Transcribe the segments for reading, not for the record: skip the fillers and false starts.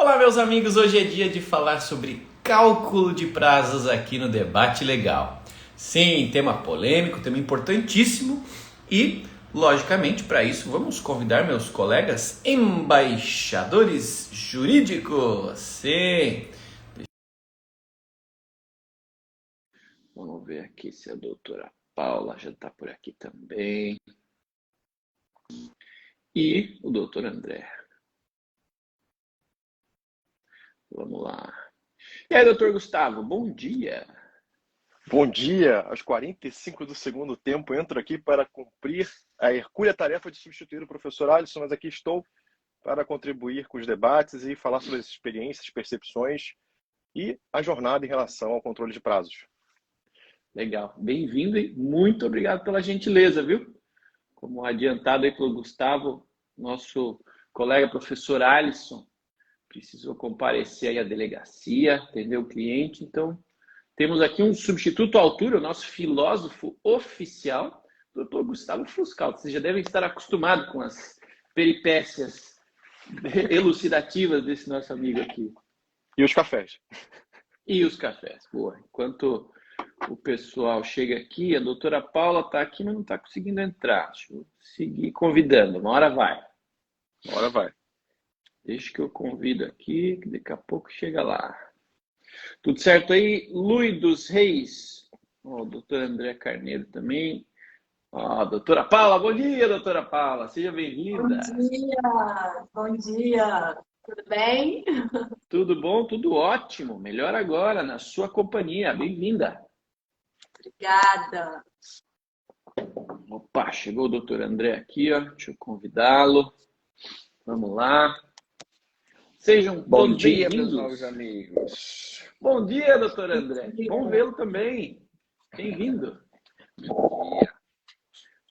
Olá, meus amigos. Hoje é dia de falar sobre cálculo de prazos aqui no Debate Legal. Sim, tema polêmico, tema importantíssimo e, logicamente, para isso vamos convidar meus colegas embaixadores jurídicos. Sim. Vamos ver aqui se a doutora Paula já está por aqui também. E o doutor André. Vamos lá. E aí, doutor Gustavo, bom dia. Bom dia, aos 45 do segundo tempo, entro aqui para cumprir a hercúlea tarefa de substituir o professor Alisson, mas aqui estou para contribuir com os debates e falar sobre as experiências, percepções e a jornada em relação ao controle de prazos. Legal, bem-vindo e muito obrigado pela gentileza, viu? Como adiantado aí pelo Gustavo, nosso colega professor Alisson precisou comparecer aí à delegacia, atender o cliente, então temos aqui um substituto à altura, o nosso filósofo oficial, doutor Gustavo Fuscal. Vocês já devem estar acostumados com as peripécias elucidativas desse nosso amigo aqui. E os cafés. E os cafés, boa. Enquanto o pessoal chega aqui, a doutora Paula está aqui, mas não está conseguindo entrar. Deixa eu seguir convidando, uma hora vai. Uma hora vai. Deixa que eu convido aqui, que daqui a pouco chega lá. Tudo certo aí? Luiz dos Reis. O doutor André Carneiro também. Doutora Paula, bom dia, doutora Paula. Seja bem-vinda. Bom dia. Tudo bem? Tudo bom? Tudo ótimo. Melhor agora, na sua companhia. Bem-vinda. Obrigada. Opa, chegou o doutor André aqui, ó. Deixa eu convidá-lo. Vamos lá. Sejam Bom todos dia, bem-vindos. meus novos amigos. Bom dia, doutor André. Bom vê-lo também. Bem-vindo. Bom dia.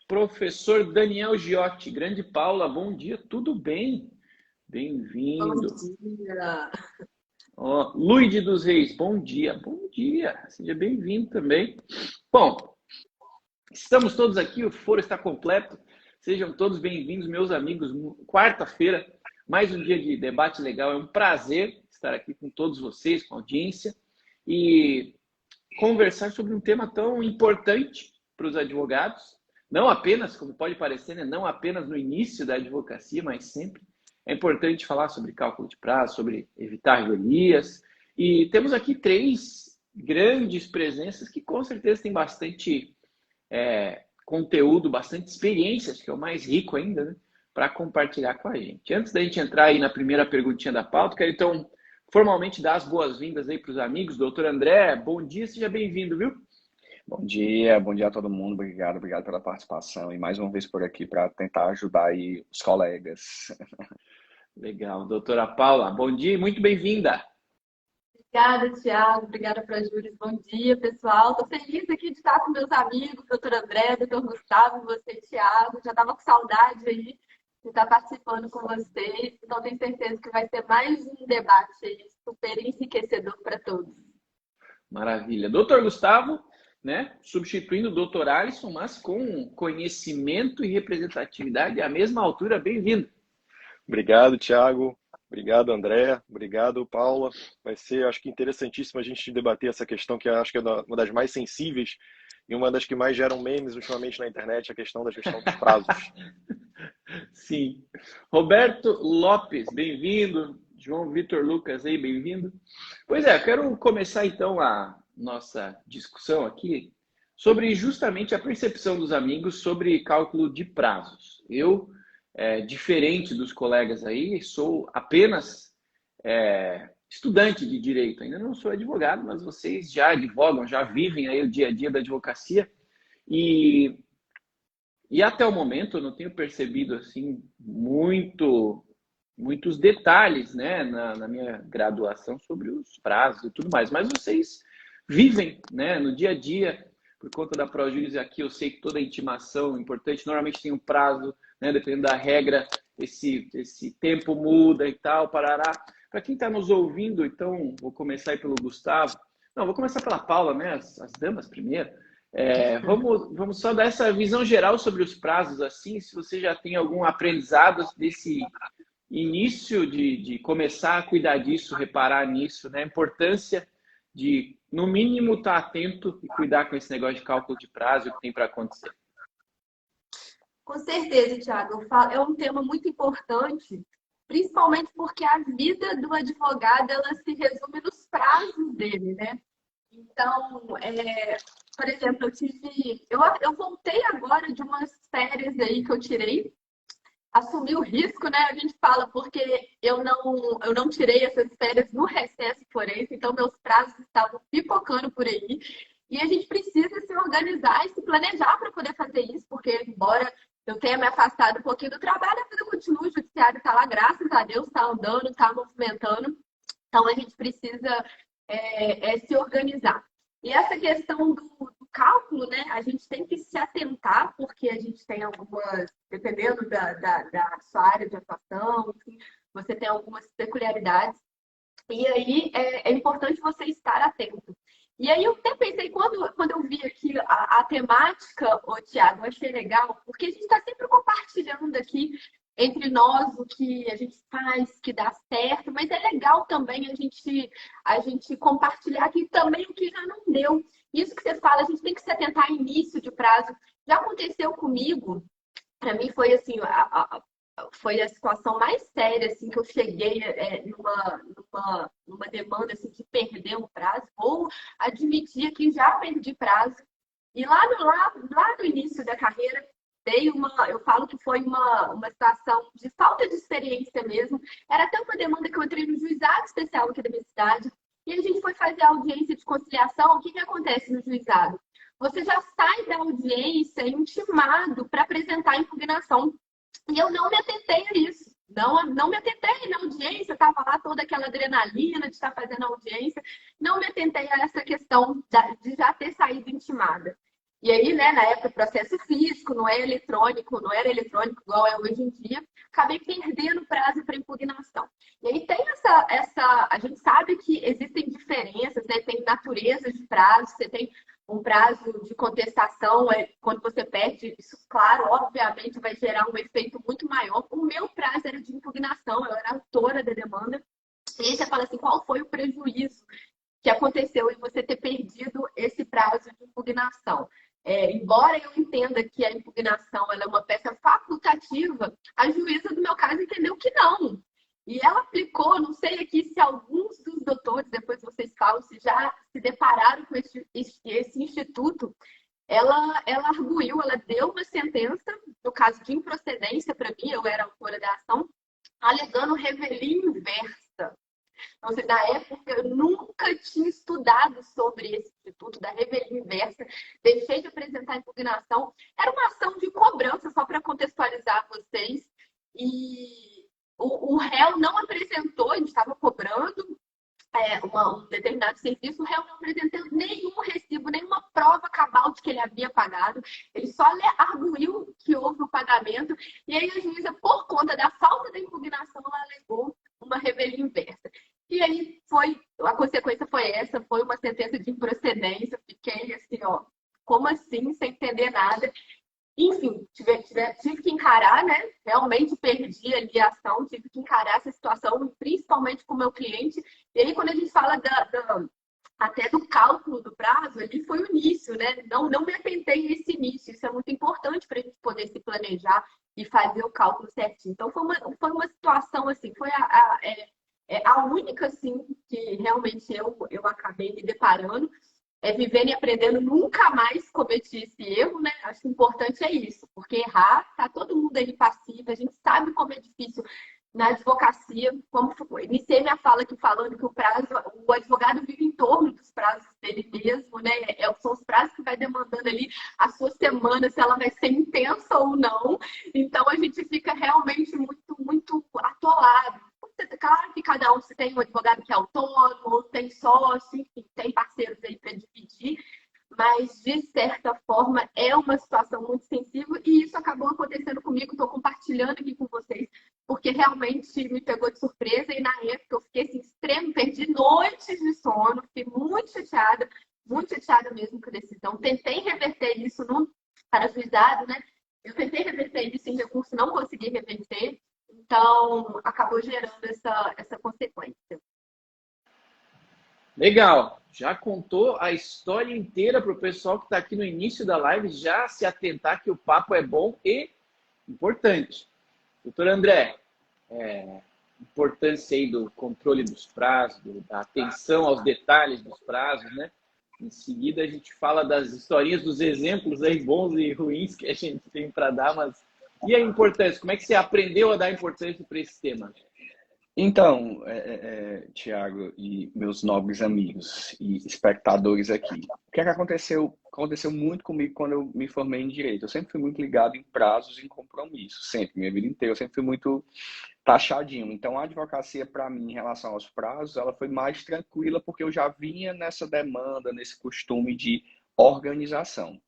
Professor Daniel Giotti. Grande Paula, bom dia. Tudo bem? Bem-vindo. Bom dia. Luide dos Reis, bom dia. Bom dia. Seja bem-vindo também. Bom, estamos todos aqui, o foro está completo. Sejam todos bem-vindos, meus amigos. Quarta-feira, mais um dia de debate legal. É um prazer estar aqui com todos vocês, com a audiência, e conversar sobre um tema tão importante para os advogados. Não apenas, como pode parecer, né? Não apenas no início da advocacia, mas sempre. É importante falar sobre cálculo de prazo, sobre evitar revelias. E temos aqui três grandes presenças que com certeza têm bastante conteúdo, bastante experiências, que é o mais rico ainda, né? Para compartilhar com a gente. Antes da gente entrar aí na primeira perguntinha da pauta, quero então formalmente dar as boas-vindas aí para os amigos. Doutor André, bom dia, seja bem-vindo, viu? Bom dia a todo mundo. Obrigado pela participação. E mais uma vez por aqui para tentar ajudar aí os colegas. Legal. Doutora Paula, bom dia e muito bem-vinda. Obrigada, Thiago. Obrigada para a Júlia. Bom dia, pessoal. Estou feliz aqui de estar com meus amigos, doutor André, doutor Gustavo, você, Thiago. Já estava com saudade aí de estar participando com vocês. Então, tenho certeza que vai ser mais um debate aí super enriquecedor para todos. Maravilha. Doutor Gustavo, né? Substituindo o doutor Alisson, mas com conhecimento e representatividade à mesma altura. Bem-vindo. Obrigado, Thiago. Obrigado, André. Obrigado, Paula. Vai ser, acho que, interessantíssimo a gente debater essa questão que acho que é uma das mais sensíveis e uma das que mais geram memes ultimamente na internet, a questão dos prazos. Sim. Roberto Lopes, bem-vindo. João Vitor Lucas aí, bem-vindo. Pois é, quero começar então a nossa discussão aqui sobre justamente a percepção dos amigos sobre cálculo de prazos. Eu, diferente dos colegas aí, sou apenas estudante de direito. Ainda não sou advogado, mas vocês já advogam, já vivem aí o dia a dia da advocacia. E até o momento eu não tenho percebido assim muitos detalhes, né, na minha graduação sobre os prazos e tudo mais. Mas vocês vivem, né, no dia a dia, por conta da Projuris aqui, eu sei que toda intimação é importante, normalmente tem um prazo, né, dependendo da regra, esse tempo muda e tal, parará. Para quem está nos ouvindo, então, vou começar aí pelo Gustavo. Não, vou começar pela Paula, né, as damas primeiro. Vamos só dar essa visão geral sobre os prazos, assim, se você já tem algum aprendizado início de começar a cuidar disso, reparar nisso, né? A importância de, no mínimo, estar atento e cuidar com esse negócio de cálculo de prazo que tem para acontecer. Com certeza, Thiago. É um tema muito importante, principalmente porque a vida do advogado ela se resume nos prazos dele, né? Então, por exemplo, eu voltei agora de umas férias aí que eu tirei, assumi o risco, né? A gente fala porque eu não tirei essas férias no recesso forense, então meus prazos estavam pipocando por aí. E a gente precisa se organizar e se planejar para poder fazer isso, porque embora eu tenha me afastado um pouquinho do trabalho, a vida continua, o judiciário está lá, graças a Deus, está andando, está movimentando. Então a gente precisa se organizar. E essa questão do cálculo, né? A gente tem que se atentar, porque a gente tem algumas, dependendo da sua área de atuação, enfim, você tem algumas peculiaridades. E aí é importante você estar atento. E aí eu até pensei, quando eu vi aqui a temática, Thiago, eu achei legal, porque a gente está sempre compartilhando aqui entre nós o que a gente faz, que dá certo, mas é legal também a gente compartilhar aqui também o que já não deu. Isso que você fala, a gente tem que se atentar a início de prazo. Já aconteceu comigo, para mim foi assim, foi a situação mais séria assim, que eu cheguei numa demanda assim, de perder um prazo, ou admitir que já perdi prazo. E lá no início da carreira, eu falo que foi uma situação de falta de experiência mesmo. Era até uma demanda que eu entrei no juizado especial aqui da minha cidade, e a gente foi fazer a audiência de conciliação. O que acontece no juizado? Você já sai da audiência intimado para apresentar a impugnação. E eu não me atentei a isso. Não me atentei na audiência, estava lá toda aquela adrenalina de estar fazendo a audiência. Não me atentei a essa questão de já ter saído intimada. E aí, né, na época, processo físico, não era eletrônico igual é hoje em dia, acabei perdendo prazo para impugnação. E aí tem a gente sabe que existem diferenças, né? Tem naturezas de prazo, você tem um prazo de contestação, quando você perde, isso, claro, obviamente, vai gerar um efeito muito maior. O meu prazo era de impugnação, eu era autora da demanda. E aí você fala assim, qual foi o prejuízo que aconteceu em você ter perdido esse prazo de impugnação? Embora eu entenda que a impugnação ela é uma peça facultativa, a juíza do meu caso entendeu que não. E ela aplicou, não sei aqui se alguns dos doutores, depois vocês falam, se já se depararam com esse instituto, ela arguiu, ela deu uma sentença, no caso de improcedência para mim, eu era autora da ação, alegando revelia inversa. Então, na época, eu nunca tinha estudado sobre esse instituto da revelia inversa, deixei de apresentar a impugnação. Era uma ação de cobrança, só para contextualizar vocês, e o réu não apresentou, a gente estava cobrando um determinado serviço, o réu não apresentou nenhum recibo, nenhuma prova cabal de que ele havia pagado, ele só arguiu que houve o pagamento, e aí a juíza, por conta da falta da impugnação, ela alegou uma revelia inversa. E aí a consequência foi essa, foi uma sentença de improcedência, fiquei assim, como assim, sem entender nada. Enfim, tive que encarar, né? Realmente perdi ali a ação, tive que encarar essa situação, principalmente com o meu cliente. E aí, quando a gente fala até do cálculo do prazo, ali foi o início, né? Não me atentei a esse início. Isso é muito importante para a gente poder se planejar e fazer o cálculo certinho. Então, foi uma situação, assim, foi a única, assim, que realmente eu acabei me deparando. Vivendo e aprendendo, nunca mais cometi esse erro, né? Acho que o importante é isso, porque errar, tá todo mundo aí passivo, a gente sabe como é difícil na advocacia, como iniciei minha fala aqui falando que o advogado vive em torno dos prazos dele mesmo, né? São os prazos que vai demandando ali a sua semana, se ela vai ser intensa ou não. Então a gente fica realmente muito, muito atolado. Claro que cada um, se tem um advogado que é autônomo, tem sócio, enfim, tem parceiros aí para dividir, mas de certa forma é uma situação muito sensível e isso acabou acontecendo comigo, estou compartilhando aqui com vocês, porque realmente me pegou de surpresa e na época eu fiquei assim, extremo, perdi noites de sono, fiquei muito chateada mesmo com a decisão. Tentei reverter isso para juizado, né? Eu tentei reverter isso em recurso, não consegui reverter. Então, acabou gerando essa consequência. Legal. Já contou a história inteira para o pessoal que está aqui no início da live já se atentar que o papo é bom e importante. Doutor André, importância aí do controle dos prazos, da atenção aos detalhes dos prazos, né? Em seguida a gente fala das historinhas, dos exemplos aí bons e ruins que a gente tem para dar, mas e a importância? Como é que você aprendeu a dar importância para esse tema? Então, Tiago e meus nobres amigos e espectadores aqui, o que é que aconteceu? Aconteceu muito comigo quando eu me formei em Direito. Eu sempre fui muito ligado em prazos e em compromissos, sempre, minha vida inteira. Eu sempre fui muito taxadinho. Então, a advocacia, para mim, em relação aos prazos, ela foi mais tranquila, porque eu já vinha nessa demanda, nesse costume de organização.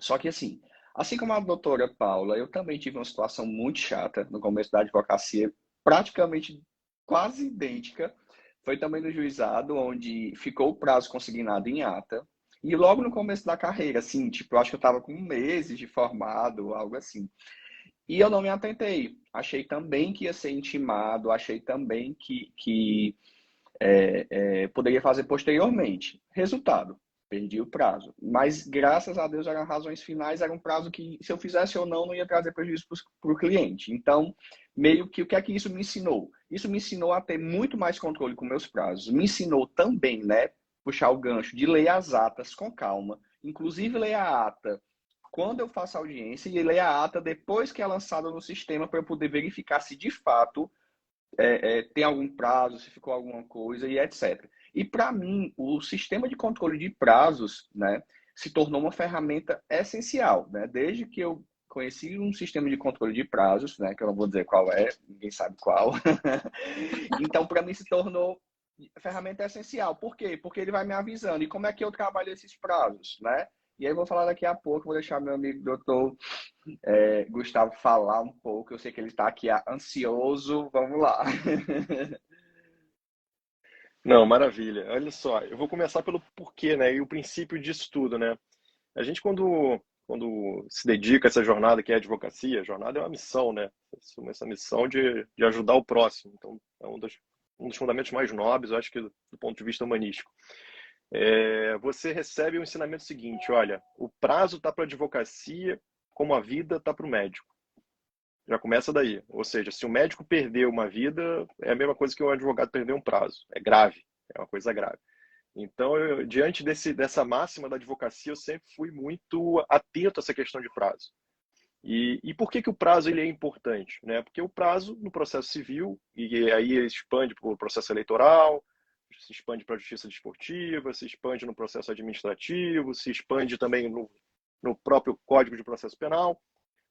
Só que, assim como a doutora Paula, eu também tive uma situação muito chata no começo da advocacia, praticamente quase idêntica. Foi também no juizado, onde ficou o prazo consignado em ata. E logo no começo da carreira, assim, tipo, eu acho que eu estava com meses de formado, algo assim. E eu não me atentei. Achei também que ia ser intimado, achei também que poderia fazer posteriormente. Resultado, perdi o prazo. Mas, graças a Deus, eram razões finais, era um prazo que, se eu fizesse ou não, não ia trazer prejuízo para o cliente. Então, meio que, o que é que isso me ensinou? Isso me ensinou a ter muito mais controle com meus prazos. Me ensinou também, né, puxar o gancho de ler as atas com calma. Inclusive, ler a ata quando eu faço audiência e ler a ata depois que é lançada no sistema para eu poder verificar se de fato tem algum prazo, se ficou alguma coisa e etc. E para mim, o sistema de controle de prazos, né, se tornou uma ferramenta essencial, né? Desde que eu conheci um sistema de controle de prazos, né, que eu não vou dizer qual é, ninguém sabe qual. Então, para mim, se tornou ferramenta essencial. Por quê? Porque ele vai me avisando. E como é que eu trabalho esses prazos, né? E aí eu vou falar daqui a pouco, vou deixar meu amigo doutor Gustavo falar um pouco. Eu sei que ele está aqui ansioso. Vamos lá. Não, maravilha. Olha só, eu vou começar pelo porquê, né? E o princípio disso tudo, né? A gente, quando se dedica a essa jornada que é a advocacia, a jornada é uma missão, né? Essa missão de ajudar o próximo. Então, é um dos fundamentos mais nobres, eu acho que do ponto de vista humanístico. Você recebe o ensinamento seguinte: olha, o prazo está para a advocacia como a vida está para o médico. Já começa daí. Ou seja, se o médico perdeu uma vida, é a mesma coisa que um advogado perder um prazo. É grave, é uma coisa grave. Então, diante dessa máxima da advocacia, eu sempre fui muito atento a essa questão de prazo. E por que o prazo ele é importante? Né? Porque o prazo no processo civil, e aí ele expande para o processo eleitoral, se expande para a justiça desportiva, se expande no processo administrativo, se expande também no próprio Código de Processo Penal,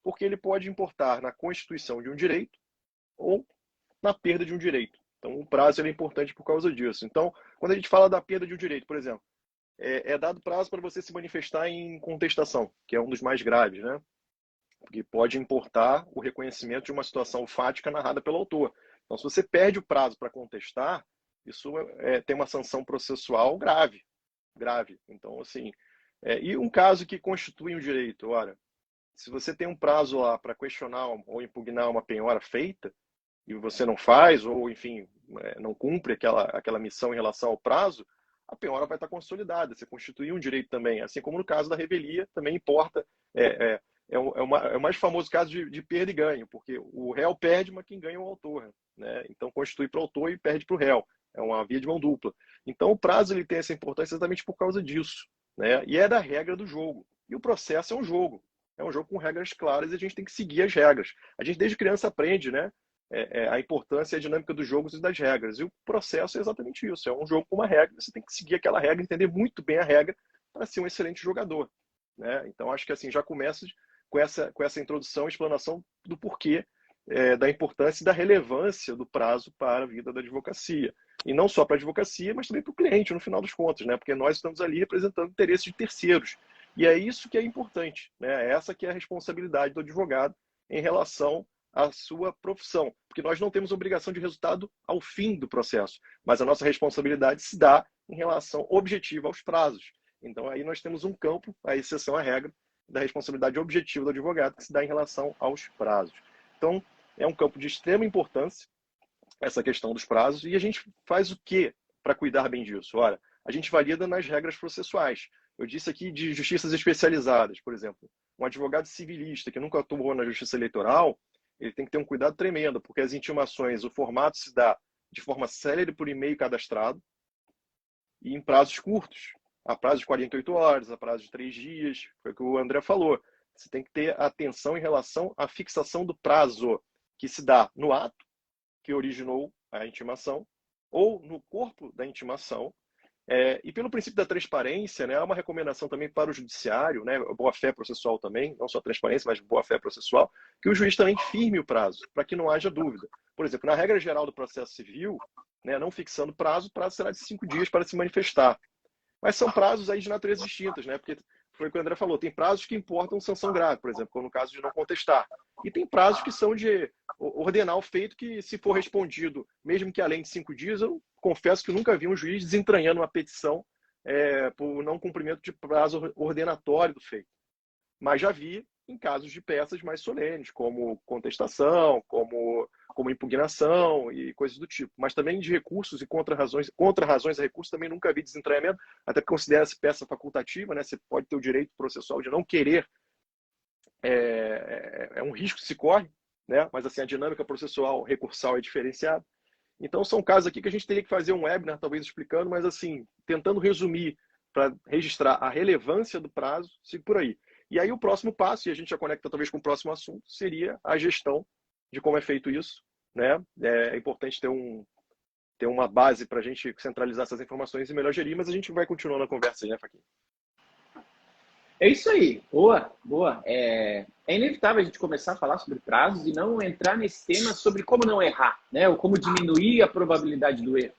porque ele pode importar na constituição de um direito ou na perda de um direito. Então, o prazo ele é importante por causa disso. Então, quando a gente fala da perda de um direito, por exemplo, é dado prazo para você se manifestar em contestação, que é um dos mais graves, né? Porque pode importar o reconhecimento de uma situação fática narrada pelo autor. Então, se você perde o prazo para contestar, isso tem uma sanção processual grave. Grave. Então, assim, e um caso que constitui um direito, ora, se você tem um prazo lá para questionar ou impugnar uma penhora feita, e você não faz, ou enfim, não cumpre aquela missão em relação ao prazo, a penhora vai estar consolidada. Você constitui um direito também. Assim como no caso da revelia, também importa. É o mais famoso caso de perda e ganho, porque o réu perde, mas quem ganha é o autor. Né? Então, constitui para o autor e perde para o réu. É uma via de mão dupla. Então, o prazo ele tem essa importância exatamente por causa disso. Né? E é da regra do jogo. E o processo é um jogo. É um jogo com regras claras e a gente tem que seguir as regras. A gente, desde criança, aprende, né? A importância e a dinâmica dos jogos e das regras. E o processo é exatamente isso. É um jogo com uma regra. Você tem que seguir aquela regra, entender muito bem a regra para ser um excelente jogador. Né? Então, acho que assim já começa com essa introdução e explanação do porquê da importância e da relevância do prazo para a vida da advocacia. E não só para a advocacia, mas também para o cliente, no final das contas, né? Porque nós estamos ali representando interesses de terceiros. E é isso que é importante, né? Essa que é a responsabilidade do advogado em relação à sua profissão. Porque nós não temos obrigação de resultado ao fim do processo, mas a nossa responsabilidade se dá em relação objetiva aos prazos. Então, aí nós temos um campo, a exceção à regra, da responsabilidade objetiva do advogado, que se dá em relação aos prazos. Então, é um campo de extrema importância, essa questão dos prazos, e a gente faz o quê para cuidar bem disso? Ora, a gente valida nas regras processuais. Eu disse aqui de justiças especializadas, por exemplo. Um advogado civilista que nunca atuou na justiça eleitoral, ele tem que ter um cuidado tremendo, porque as intimações, o formato se dá de forma célere por e-mail cadastrado e em prazos curtos, a prazo de 48 horas, a prazo de 3 dias, foi o que o André falou. Você tem que ter atenção em relação à fixação do prazo, que se dá no ato que originou a intimação ou no corpo da intimação. E pelo princípio da transparência, né, há uma recomendação também para o judiciário, né, boa-fé processual também, não só transparência, mas boa-fé processual, que o juiz também firme o prazo, para que não haja dúvida. Por exemplo, na regra geral do processo civil, né, não fixando prazo, o prazo será de 5 dias para se manifestar. Mas são prazos aí de natureza distintas, né, porque foi o que o André falou, tem prazos que importam sanção grave, por exemplo, como no caso de não contestar. E tem prazos que são de ordenar o feito que, se for respondido, mesmo que além de 5 dias, eu confesso que nunca vi um juiz desentranhando uma petição por não cumprimento de prazo ordenatório do feito. Mas já vi em casos de peças mais solenes, como contestação, como impugnação e coisas do tipo. Mas também de recursos e contra-razões a recursos também nunca vi desentranhamento, até porque considera-se peça facultativa, né? Você pode ter o direito processual de não querer, é um risco que se corre, né? Mas assim, a dinâmica processual recursal é diferenciada. Então são casos aqui que a gente teria que fazer um webinar, talvez explicando, mas assim, tentando resumir para registrar a relevância do prazo, sigo por aí. E aí o próximo passo, e a gente já conecta talvez com o próximo assunto, seria a gestão de como é feito isso, né? É importante ter uma base para a gente centralizar essas informações e melhor gerir, mas a gente vai continuando a conversa aí, né, Faquinha? É isso aí. Boa, boa. É inevitável a gente começar a falar sobre prazos e não entrar nesse tema sobre como não errar, né? Ou como diminuir a probabilidade do erro.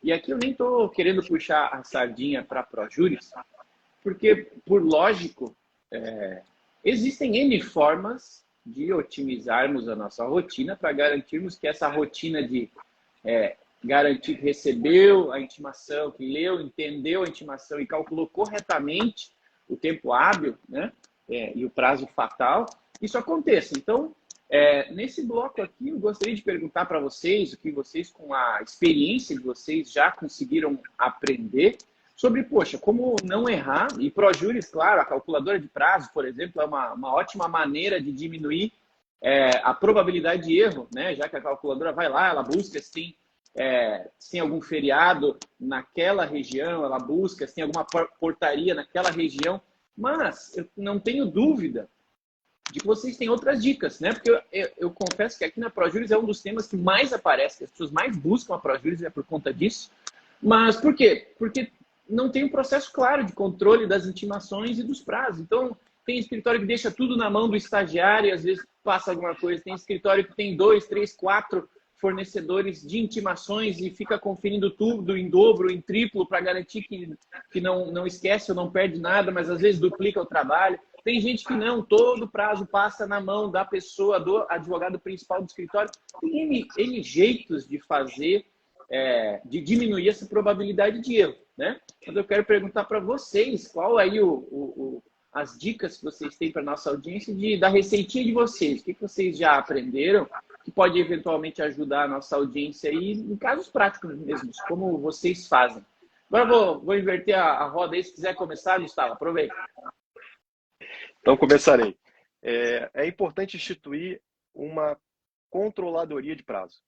E aqui eu nem estou querendo puxar a sardinha para a ProJuris, porque, por lógico, existem N formas de otimizarmos a nossa rotina para garantirmos que essa rotina de garantir que recebeu a intimação, que leu, entendeu a intimação e calculou corretamente o tempo hábil, né, e o prazo fatal, isso aconteça. Então, nesse bloco aqui, eu gostaria de perguntar para vocês o que vocês, com a experiência de vocês, já conseguiram aprender sobre, poxa, como não errar. E ProJuris, claro, a calculadora de prazo, por exemplo, é uma ótima maneira de diminuir a probabilidade de erro, né? Já que a calculadora vai lá, ela busca se tem algum feriado naquela região, ela busca se tem alguma portaria naquela região, mas eu não tenho dúvida de que vocês têm outras dicas, né? Porque eu confesso que aqui na ProJuris é um dos temas que mais aparece, que as pessoas mais buscam a ProJuris é por conta disso. Mas por quê? Porque não tem um processo claro de controle das intimações e dos prazos. Então, tem escritório que deixa tudo na mão do estagiário e às vezes passa alguma coisa. Tem escritório que tem 2, 3, 4 fornecedores de intimações e fica conferindo tudo em dobro, em triplo, para garantir que não esquece ou não perde nada, mas às vezes duplica o trabalho. Tem gente que não, todo prazo passa na mão da pessoa, do advogado principal do escritório. Tem N jeitos de fazer, de diminuir essa probabilidade de erro, né? Mas eu quero perguntar para vocês, qual aí as dicas que vocês têm para a nossa audiência da receitinha de vocês. O que vocês já aprenderam que pode eventualmente ajudar a nossa audiência aí em casos práticos mesmo, como vocês fazem. Agora vou inverter a roda aí, se quiser começar, Gustavo, aproveita. Então, começarei. É importante instituir uma controladoria de prazo,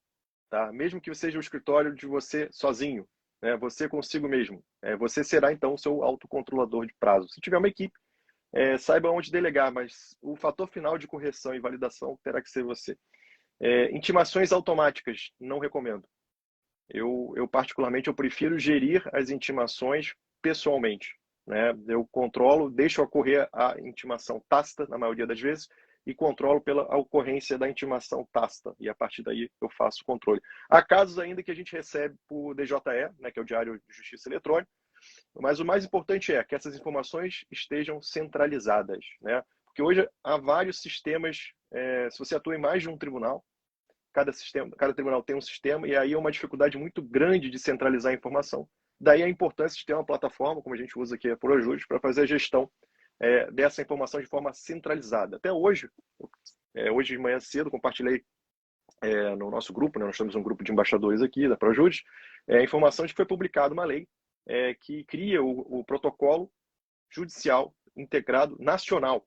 tá? Mesmo que seja o escritório de você sozinho, né? Você consigo mesmo. Você será, então, o seu autocontrolador de prazo. Se tiver uma equipe, saiba onde delegar, mas o fator final de correção e validação terá que ser você. Intimações automáticas, não recomendo. Eu particularmente, eu prefiro gerir as intimações pessoalmente, né? Eu controlo, deixo ocorrer a intimação tácita, na maioria das vezes, e controlo pela ocorrência da intimação tácita. E a partir daí eu faço o controle. Há casos ainda que a gente recebe por DJE, né, que é o Diário de Justiça Eletrônica, mas o mais importante é que essas informações estejam centralizadas, né? Porque hoje há vários sistemas, se você atua em mais de um tribunal, cada tribunal tem um sistema, e aí é uma dificuldade muito grande de centralizar a informação. Daí a importância de ter uma plataforma, como a gente usa aqui a ProJuris, para fazer a gestão dessa informação de forma centralizada. Até hoje, hoje de manhã cedo, compartilhei no nosso grupo, né? Nós temos um grupo de embaixadores aqui da Projuris, a informação de que foi publicada uma lei que cria o protocolo judicial integrado nacional.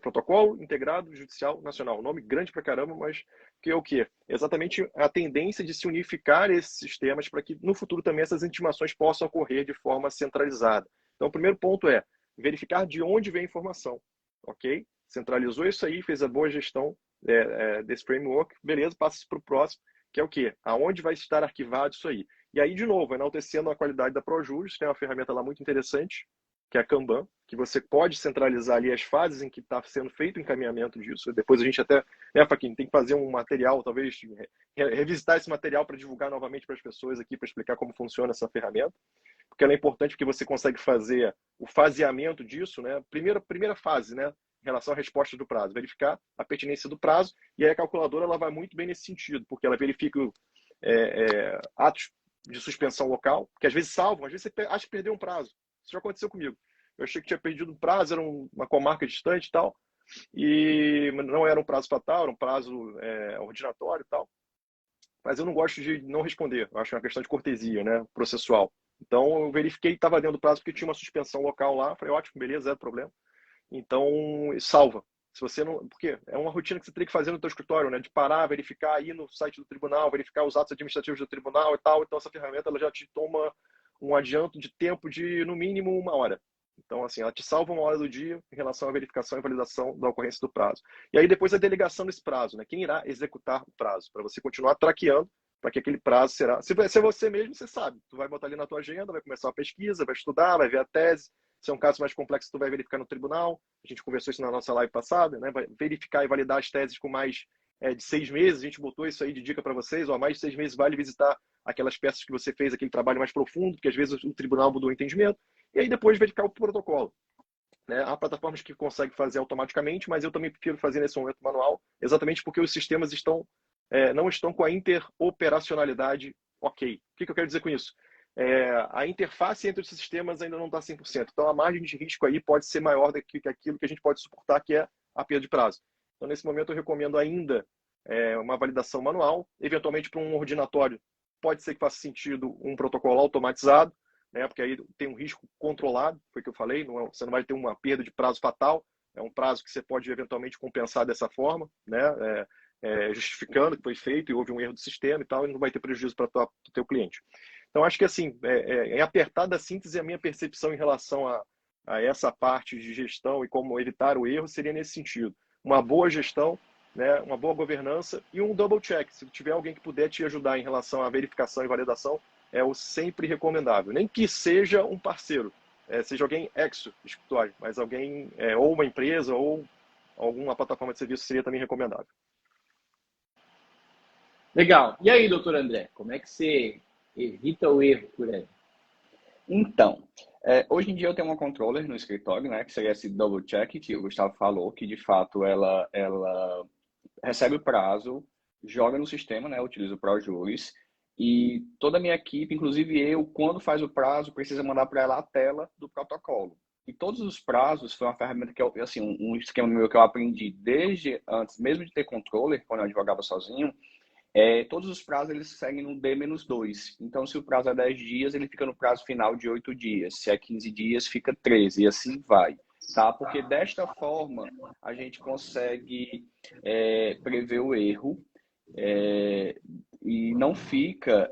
Protocolo Integrado Judicial Nacional. Nome grande pra caramba, mas que é o quê? Exatamente a tendência de se unificar esses sistemas para que no futuro também essas intimações possam ocorrer de forma centralizada. Então, o primeiro ponto é verificar de onde vem a informação, ok? Centralizou isso aí, fez a boa gestão desse framework, beleza, passa para o próximo, que é o quê? Aonde vai estar arquivado isso aí? E aí, de novo, enaltecendo a qualidade da Projuris, tem uma ferramenta lá muito interessante, que é a Kanban, que você pode centralizar ali as fases em que está sendo feito o encaminhamento disso. Depois a gente até, né, Faquinha, tem que fazer um material, talvez revisitar esse material para divulgar novamente para as pessoas aqui, para explicar como funciona essa ferramenta, porque ela é importante porque você consegue fazer o faseamento disso, né? Primeira fase, né? Em relação à resposta do prazo, verificar a pertinência do prazo, e aí a calculadora ela vai muito bem nesse sentido, porque ela verifica atos de suspensão local, que às vezes salvam, às vezes você acha que perdeu um prazo. Isso já aconteceu comigo. Eu achei que tinha perdido um prazo, era uma comarca distante e tal, e não era um prazo fatal, era um prazo ordinatório e tal. Mas eu não gosto de não responder. Eu acho que é uma questão de cortesia, né, processual. Então, eu verifiquei que estava dentro do prazo porque tinha uma suspensão local lá. Falei, ótimo, beleza, zero problema. Então, salva. Se você não, porque é uma rotina que você tem que fazer no teu escritório, né, de parar, verificar, ir no site do tribunal, verificar os atos administrativos do tribunal e tal. Então, essa ferramenta ela já te toma um adianto de tempo de, no mínimo, 1 hora. Então, assim, ela te salva 1 hora do dia em relação à verificação e validação da ocorrência do prazo. E aí, depois, a delegação desse prazo, né? Quem irá executar o prazo? Para você continuar traqueando para que aquele prazo será... Se é você mesmo, você sabe. Tu vai botar ali na tua agenda, vai começar a pesquisa, vai estudar, vai ver a tese. Se é um caso mais complexo, tu vai verificar no tribunal. A gente conversou isso na nossa live passada, né? Vai verificar e validar as teses com mais de 6 meses. A gente botou isso aí de dica para vocês. Ó, mais de 6 meses vale visitar aquelas peças que você fez, aquele trabalho mais profundo, porque às vezes o tribunal mudou o entendimento. E aí depois verificar o protocolo. Né? Há plataformas que conseguem fazer automaticamente, mas eu também prefiro fazer nesse momento manual, exatamente porque os sistemas não estão com a interoperacionalidade ok. O que eu quero dizer com isso? A interface entre os sistemas ainda não está 100%. Então, a margem de risco aí pode ser maior do que aquilo que a gente pode suportar, que é a perda de prazo. Então, nesse momento, eu recomendo ainda uma validação manual, eventualmente para um ordinatório. Pode ser que faça sentido um protocolo automatizado, né? Porque aí tem um risco controlado, foi o que eu falei, você não vai ter uma perda de prazo fatal, é um prazo que você pode eventualmente compensar dessa forma, né? Justificando que foi feito e houve um erro do sistema e tal, e não vai ter prejuízo para o teu cliente. Então, acho que assim, em apertada síntese, a minha percepção em relação a essa parte de gestão e como evitar o erro seria nesse sentido. Uma boa gestão, né, uma boa governança e um double check. Se tiver alguém que puder te ajudar em relação à verificação e validação, é o sempre recomendável. Nem que seja um parceiro, seja alguém escritório, mas alguém, ou uma empresa, ou alguma plataforma de serviço seria também recomendável. Legal. E aí, doutor André, como é que você evita o erro por aí? Então, hoje em dia eu tenho uma controller no escritório, né, que seria esse double check que o Gustavo falou, que de fato ela recebe o prazo, joga no sistema, né, utiliza o ProJuris, e toda a minha equipe, inclusive eu, quando faz o prazo, precisa mandar para ela a tela do protocolo. E todos os prazos foi uma ferramenta que eu, assim, um esquema meu que eu aprendi desde antes, mesmo de ter controller, quando eu advogava sozinho. Todos os prazos eles seguem no D-2. Então, se o prazo é 10 dias, ele fica no prazo final de 8 dias. Se é 15 dias, fica 13 e assim vai. Tá? Porque desta forma, a gente consegue prever o erro e não fica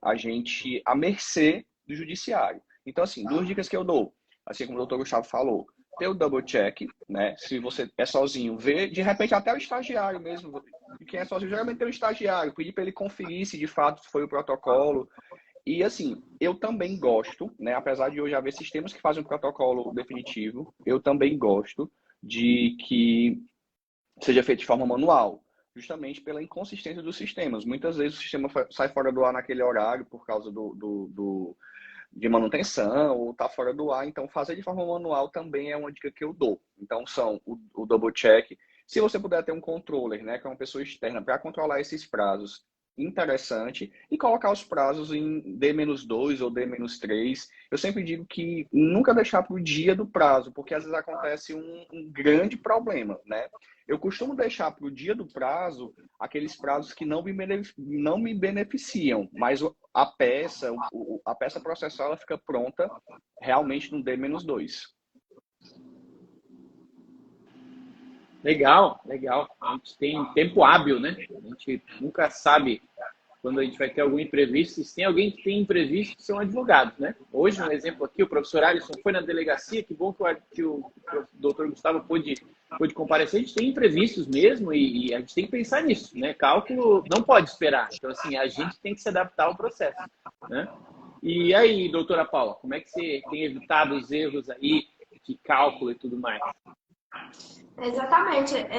a gente à mercê do judiciário. Então, assim, 2 dicas que eu dou. Assim como o doutor Gustavo falou, ter o double check, né? Se você é sozinho, ver, de repente até o estagiário mesmo, quem é sozinho, geralmente tem um estagiário, pedir para ele conferir se de fato foi o protocolo. E assim, eu também gosto, né? Apesar de hoje haver sistemas que fazem um protocolo definitivo, eu também gosto de que seja feito de forma manual, justamente pela inconsistência dos sistemas. Muitas vezes o sistema sai fora do ar naquele horário por causa de manutenção ou tá fora do ar, então fazer de forma manual também é uma dica que eu dou. Então são o double check. Se você puder ter um controller, né, que é uma pessoa externa para controlar esses prazos, interessante e colocar os prazos em D-2 ou D-3. Eu sempre digo que nunca deixar para o dia do prazo, porque às vezes acontece um grande problema, né? Eu costumo deixar para o dia do prazo aqueles prazos que não me beneficiam, mas a peça processual ela fica pronta realmente no D-2. Legal, legal. A gente tem tempo hábil, né? A gente nunca sabe quando a gente vai ter algum imprevisto. Se tem alguém que tem imprevisto, são advogados, né? Hoje, um exemplo aqui, o professor Alisson foi na delegacia, que bom que o doutor Gustavo pôde comparecer. A gente tem imprevistos mesmo e a gente tem que pensar nisso, né? Cálculo não pode esperar. Então, assim, a gente tem que se adaptar ao processo, né? E aí, doutora Paula, como é que você tem evitado os erros aí de cálculo e tudo mais? É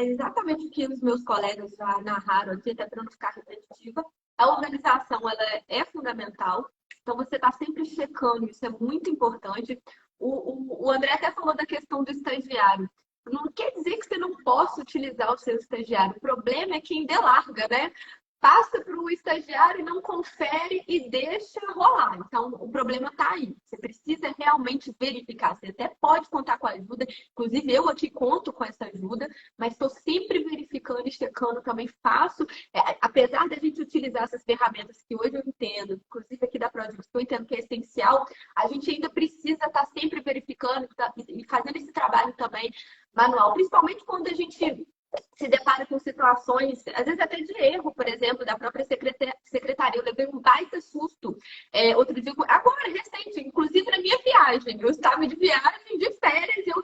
exatamente o que os meus colegas já narraram aqui, até para não ficar repetitiva. A organização ela é fundamental, então você está sempre checando, isso é muito importante. O André até falou da questão do estagiário. Não quer dizer que você não possa utilizar o seu estagiário, o problema é quem delarga, né? Passa para o estagiário e não confere e deixa rolar. Então, o problema está aí. Você precisa realmente verificar. Você até pode contar com a ajuda. Inclusive, eu aqui conto com essa ajuda, mas estou sempre verificando e checando. Também faço. Apesar da gente utilizar essas ferramentas que hoje eu entendo, inclusive aqui da Prodix, que eu entendo que é essencial, a gente ainda precisa estar sempre verificando e fazendo esse trabalho também manual. Principalmente quando a gente se depara com situações, às vezes até de erro, por exemplo, da própria secretaria. Eu levei um baita susto outro dia, agora, recente, inclusive na minha viagem. Eu estava de viagem, de férias, e eu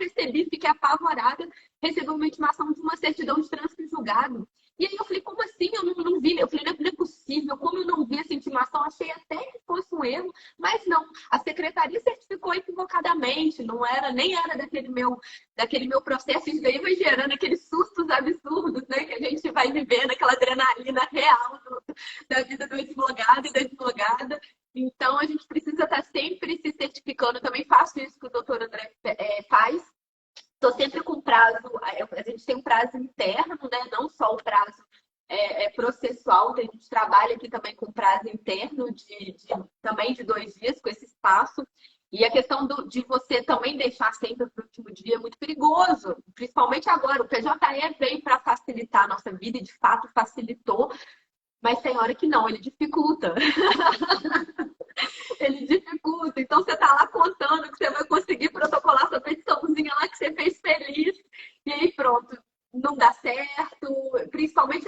fiquei apavorada, recebi uma intimação de uma certidão de trânsito julgado. E aí eu falei, como assim? Eu não vi. Eu falei, não é possível. Como eu não vi essa intimação? Achei até que fosse um erro, mas não. A secretaria certificou equivocadamente, nem era daquele meu processo. Isso daí vai gerando aqueles sustos absurdos, né? Que a gente vai vivendo, aquela adrenalina real da vida do advogado e da advogada. Então, a gente precisa estar sempre se certificando. Eu também faço isso que o doutor André faz. Estou sempre com prazo, a gente tem um prazo interno, né? Não só o prazo processual, a gente trabalha aqui também com prazo interno também de 2 dias, com esse espaço. E a questão de você também deixar sempre para o último dia é muito perigoso, principalmente agora. O PJE veio para facilitar a nossa vida e, de fato, facilitou, mas tem hora que não, ele dificulta. Ele dificulta. Então, você está lá contando que você vai conseguir protocolar sua petiçãozinha lá que você fez feliz. E aí, pronto, não dá certo. Principalmente,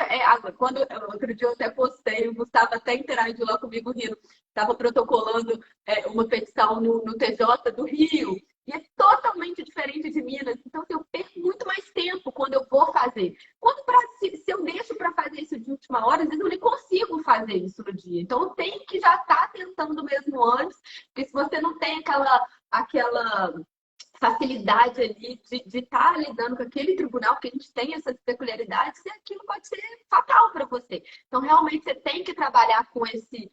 quando outro dia eu até postei, o Gustavo até interagiu lá comigo rindo. Estava protocolando uma petição no TJ do Rio. E é totalmente diferente de Minas. Então, assim, eu perco muito mais tempo quando eu vou fazer. Se eu deixo para fazer isso de última hora, às vezes eu nem consigo fazer isso no dia. Então, eu tenho que já estar tentando mesmo antes. Porque se você não tem aquela facilidade ali de estar lidando com aquele tribunal, que a gente tem essas peculiaridades, e aquilo pode ser fatal para você. Então, realmente, você tem que trabalhar com esse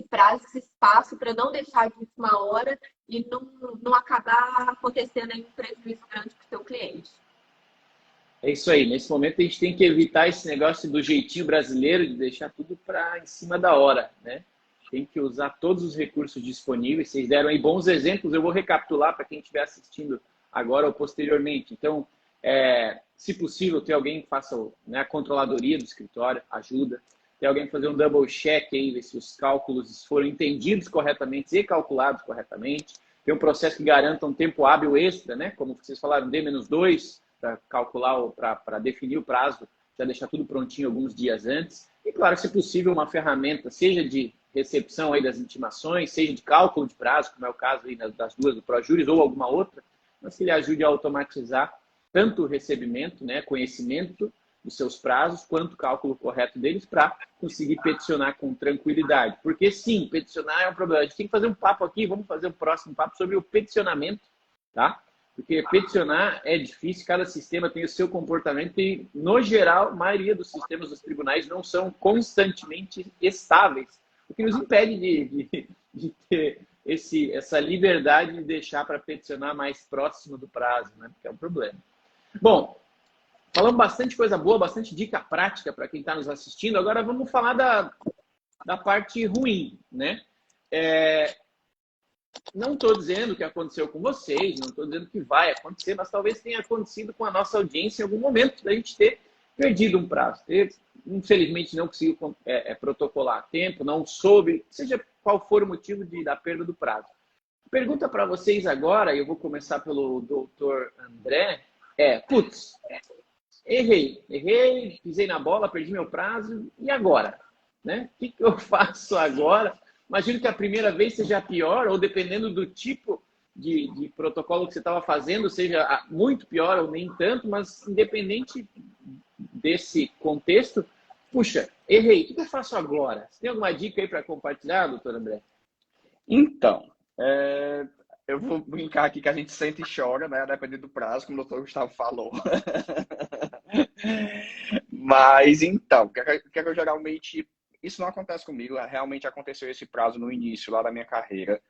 prazo, esse espaço, para não deixar de última hora e não acabar acontecendo aí um prejuízo grande para o seu cliente. É isso aí. Nesse momento, a gente tem que evitar esse negócio do jeitinho brasileiro de deixar tudo em cima da hora, né? Tem que usar todos os recursos disponíveis. Vocês deram aí bons exemplos. Eu vou recapitular para quem estiver assistindo agora ou posteriormente. Então, se possível, ter alguém que faça a controladoria do escritório, ajuda. Ter alguém que fazer um double check aí, ver se os cálculos foram entendidos corretamente e calculados corretamente. Ter um processo que garanta um tempo hábil extra, né? Como vocês falaram, D-2, para calcular, para definir o prazo, já deixar tudo prontinho alguns dias antes. E, claro, se possível, uma ferramenta, seja de recepção aí das intimações, seja de cálculo de prazo, como é o caso aí das duas do ProJuris, ou alguma outra, mas que lhe ajude a automatizar tanto o recebimento, né, conhecimento dos seus prazos, quanto o cálculo correto deles, para conseguir peticionar com tranquilidade. Porque, sim, peticionar é um problema. A gente tem que fazer um papo aqui, vamos fazer um próximo papo sobre o peticionamento, tá? Porque peticionar é difícil, cada sistema tem o seu comportamento e, no geral, a maioria dos sistemas dos tribunais não são constantemente estáveis, o que nos impede de ter essa liberdade de deixar para peticionar mais próximo do prazo, né? Que é um problema. Bom, falamos bastante coisa boa, bastante dica prática para quem está nos assistindo. Agora vamos falar da parte ruim, né? Não estou dizendo que aconteceu com vocês, não estou dizendo que vai acontecer, mas talvez tenha acontecido com a nossa audiência em algum momento da gente ter perdido um prazo, infelizmente não conseguiu protocolar a tempo, não soube, seja qual for o motivo da perda do prazo. Pergunta para vocês agora, e eu vou começar pelo doutor André, errei, pisei na bola, perdi meu prazo, e agora? Né? O que eu faço agora? Imagino que a primeira vez seja pior, ou dependendo do tipo de protocolo que você estava fazendo, seja muito pior ou nem tanto, mas independente desse contexto, puxa, errei, o que eu faço agora? Você tem alguma dica aí para compartilhar, doutor André? Então, eu vou brincar aqui que a gente sente e chora, né? Dependendo do prazo, como o doutor Gustavo falou. Mas, então, o que eu geralmente... Isso não acontece comigo, realmente aconteceu esse prazo no início lá da minha carreira.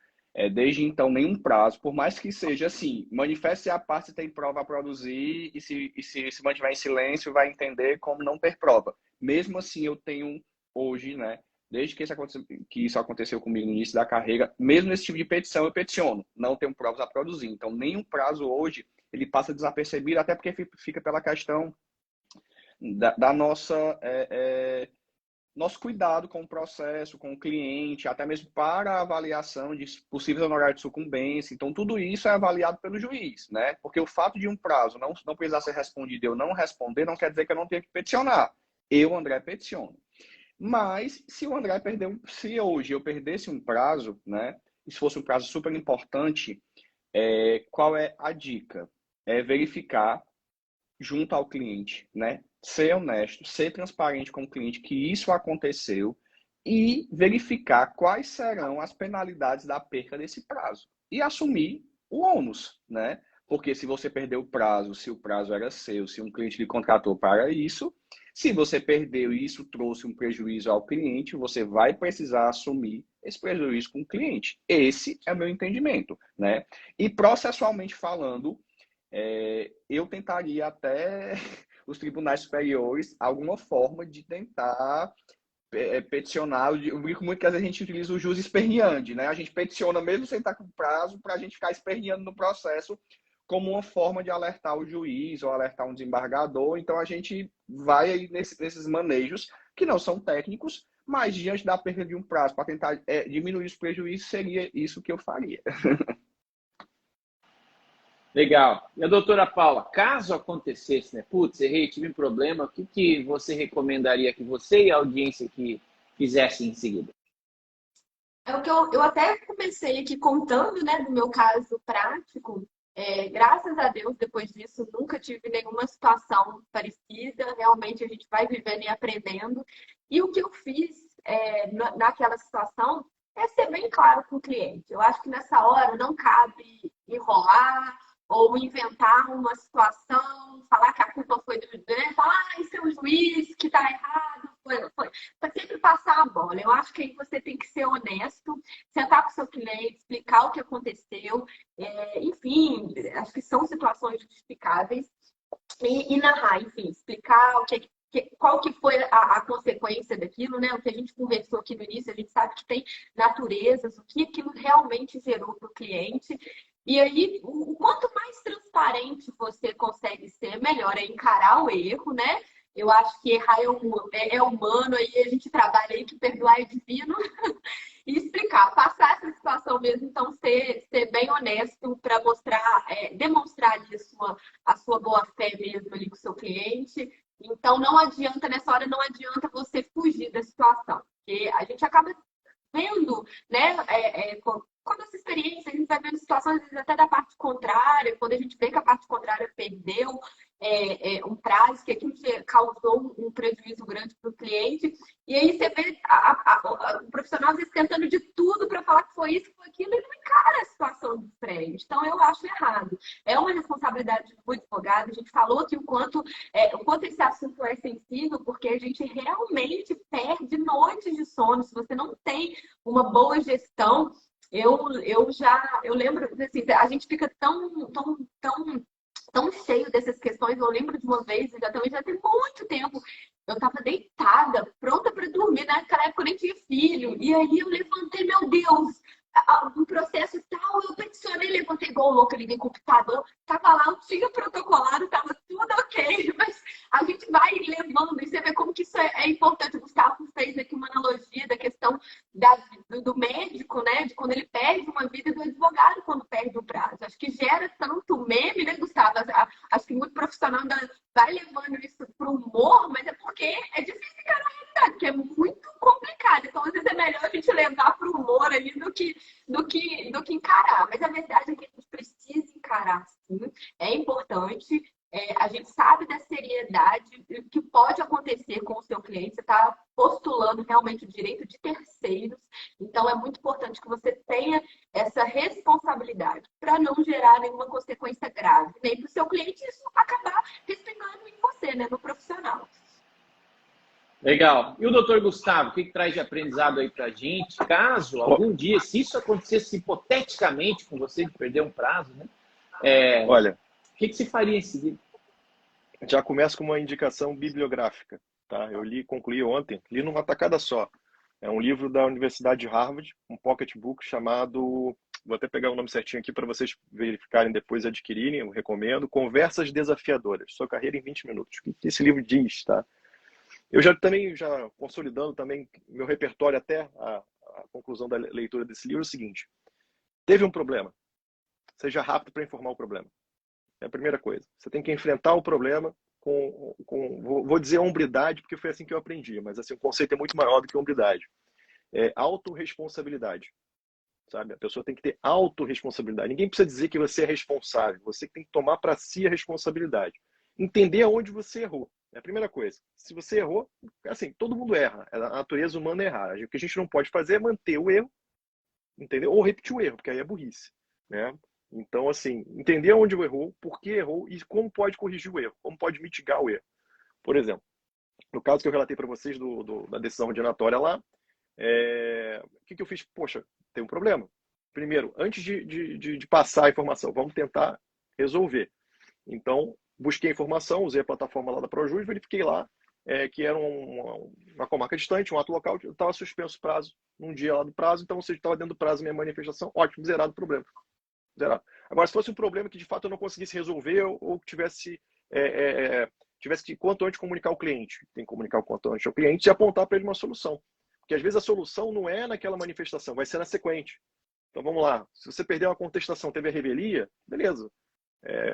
Desde então, nenhum prazo, por mais que seja assim, manifeste a parte se tem prova a produzir e se mantiver em silêncio, vai entender como não ter prova. Mesmo assim, eu tenho hoje, né, desde que isso aconteceu comigo no início da carreira, mesmo nesse tipo de petição, eu peticiono, não tenho provas a produzir. Então, nenhum prazo hoje, ele passa desapercebido, até porque fica pela questão da nossa... nosso cuidado com o processo, com o cliente, até mesmo para a avaliação de possíveis honorários de sucumbência. Então, tudo isso é avaliado pelo juiz, né? Porque o fato de um prazo não precisar ser respondido e eu não responder, não quer dizer que eu não tenho que peticionar. Eu, André, peticiono. Mas, se o André se hoje eu perdesse um prazo, né? E se fosse um prazo super importante, qual é a dica? É verificar junto ao cliente, né? Ser honesto, ser transparente com o cliente que isso aconteceu e verificar quais serão as penalidades da perca desse prazo e assumir o ônus, né? Porque se você perdeu o prazo, se o prazo era seu, se um cliente lhe contratou para isso, se você perdeu e isso trouxe um prejuízo ao cliente, você vai precisar assumir esse prejuízo com o cliente. Esse é o meu entendimento, né? E processualmente falando, eu tentaria até os tribunais superiores alguma forma de tentar peticionar. Eu brinco muito que às vezes a gente utiliza o jus esperneandi, né? A gente peticiona mesmo sem estar com prazo para a gente ficar esperneando no processo como uma forma de alertar o juiz ou alertar um desembargador. Então a gente vai aí nesses manejos que não são técnicos, mas diante da perda de um prazo para tentar diminuir os prejuízos, seria isso que eu faria. Legal. E a doutora Paula, caso acontecesse, né? Putz, errei, tive um problema, o que você recomendaria que você e a audiência que fizessem em seguida? É o que eu até comecei aqui contando, né, do meu caso prático. Graças a Deus, depois disso, nunca tive nenhuma situação parecida. Realmente a gente vai vivendo e aprendendo. E o que eu fiz naquela situação é ser bem claro com o cliente. Eu acho que nessa hora não cabe enrolar ou inventar uma situação, falar que a culpa foi do juiz, falar, esse é o juiz que está errado, foi. Para sempre passar a bola. Eu acho que aí você tem que ser honesto, sentar com o seu cliente, explicar o que aconteceu, enfim, acho que são situações justificáveis, e narrar, enfim, explicar qual que foi a consequência daquilo, né? O que a gente conversou aqui no início, a gente sabe que tem naturezas, o que aquilo realmente gerou para o cliente. E aí, o quanto mais transparente você consegue ser, melhor é encarar o erro, né? Eu acho que errar é humano, aí a gente trabalha aí que perdoar é divino. E explicar, passar essa situação mesmo, então ser bem honesto para demonstrar ali a sua boa-fé mesmo ali com o seu cliente. Então, nessa hora não adianta você fugir da situação, porque a gente acaba vendo, né, com a nossa experiência, a gente vai vendo situações, às vezes, até da parte contrária, quando a gente vê que a parte contrária perdeu um prazo, que aquilo causou um prejuízo grande para o cliente, e aí você vê o profissional, às vezes, tentando de tudo para falar que foi isso, que foi aquilo, e não encara a situação de frente. Então, eu acho errado. É uma responsabilidade do advogado, a gente falou aqui o quanto esse assunto é sensível, porque a gente realmente perde noites de sono, se você não tem uma boa gestão. Eu lembro, assim, a gente fica tão cheio dessas questões. Eu lembro de uma vez, já tem muito tempo, eu tava deitada, pronta para dormir. Naquela época eu nem tinha filho. E aí eu levantei, meu Deus, um processo tal, eu peticionei, levantei igual louca, liguei o computador, tava lá, eu tinha protocolado, tava tudo ok, mas a gente vai levando, e você vê como que isso é importante. O Gustavo fez aqui uma analogia da questão do médico, né, de quando ele perde uma vida, e do advogado quando perde o prazo. Acho que gera tanto meme, né, Gustavo? Acho que muito profissional ainda vai levando isso para o humor, mas é porque é difícil encarar a realidade, porque é muito complicado. Então, às vezes é melhor a gente levar para o humor ali do que encarar. Mas a verdade é que a gente precisa encarar, sim. É importante. A gente sabe da seriedade que pode acontecer com o seu cliente. Você está postulando realmente o direito de terceiros. Então, é muito importante que você tenha essa responsabilidade para não gerar nenhuma consequência grave, nem para o seu cliente isso acabar respingando em você, né, no profissional. Legal. E o doutor Gustavo, o que traz de aprendizado aí para a gente? Caso algum dia, se isso acontecesse hipoteticamente com você, de perder um prazo, né? Olha, O que se faria em seguida? já começo com uma indicação bibliográfica, tá? Eu concluí ontem, li numa tacada só. É um livro da Universidade de Harvard, um pocketbook chamado, vou até pegar o nome certinho aqui para vocês verificarem depois e adquirirem, eu recomendo, Conversas Desafiadoras, Sua Carreira em 20 Minutos. O que esse livro diz, tá? Eu já consolidando também meu repertório até a conclusão da leitura desse livro, é o seguinte: teve um problema, seja rápido para informar o problema. É a primeira coisa. Você tem que enfrentar o problema vou dizer hombridade, porque foi assim que eu aprendi, mas assim, o conceito é muito maior do que hombridade. É autorresponsabilidade, sabe? A pessoa tem que ter autorresponsabilidade. Ninguém precisa dizer que você é responsável, você tem que tomar para si a responsabilidade. Entender aonde você errou. É a primeira coisa. Se você errou, assim, todo mundo erra. A natureza humana é errar. O que a gente não pode fazer é manter o erro, entendeu? Ou repetir o erro, porque aí é burrice, né? Então, assim, entender onde errou, por que errou e como pode corrigir o erro, como pode mitigar o erro. Por exemplo, no caso que eu relatei para vocês da decisão ordenatória lá, o que eu fiz? Poxa, tem um problema. Primeiro, antes de passar a informação, vamos tentar resolver. Então, busquei a informação, usei a plataforma lá da Projus, verifiquei lá que era uma comarca distante, um ato local, estava suspenso o prazo, num dia lá do prazo, então, você estava dentro do prazo da minha manifestação, ótimo, zerado o problema. Zerado. Agora, se fosse um problema que de fato eu não conseguisse resolver ou que tivesse que quanto antes comunicar ao cliente, tem que comunicar o quanto antes ao cliente e apontar para ele uma solução. Porque às vezes a solução não é naquela manifestação, vai ser na sequente. Então vamos lá, se você perder uma contestação, teve a revelia, beleza.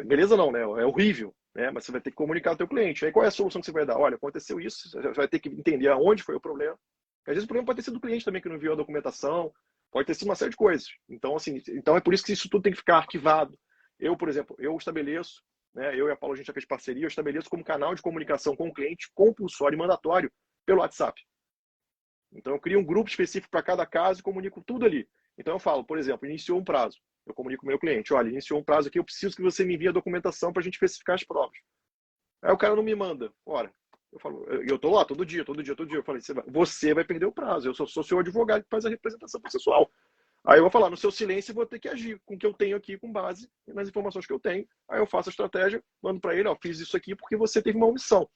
Beleza não, né? É horrível, né? Mas você vai ter que comunicar ao teu cliente. Aí qual é a solução que você vai dar? Olha, aconteceu isso, você vai ter que entender aonde foi o problema. Às vezes o problema pode ter sido do cliente também que não enviou a documentação, pode ter sido uma série de coisas. Então, assim, é por isso que isso tudo tem que ficar arquivado. Eu, por exemplo, eu estabeleço, né, eu e a Paula, a gente já fez parceria, eu estabeleço como canal de comunicação com o cliente compulsório e mandatório pelo WhatsApp. Então, eu crio um grupo específico para cada caso e comunico tudo ali. Então, eu falo, por exemplo, iniciou um prazo. Eu comunico com o meu cliente, olha, iniciou um prazo aqui, eu preciso que você me envie a documentação para a gente especificar as provas. Aí o cara não me manda. Ora, eu falo, eu tô lá todo dia. Eu falei, você vai perder o prazo. Eu sou seu advogado que faz a representação processual. Aí eu vou falar, no seu silêncio eu vou ter que agir com o que eu tenho aqui, com base nas informações que eu tenho. Aí eu faço a estratégia, mando para ele, ó, fiz isso aqui porque você teve uma omissão.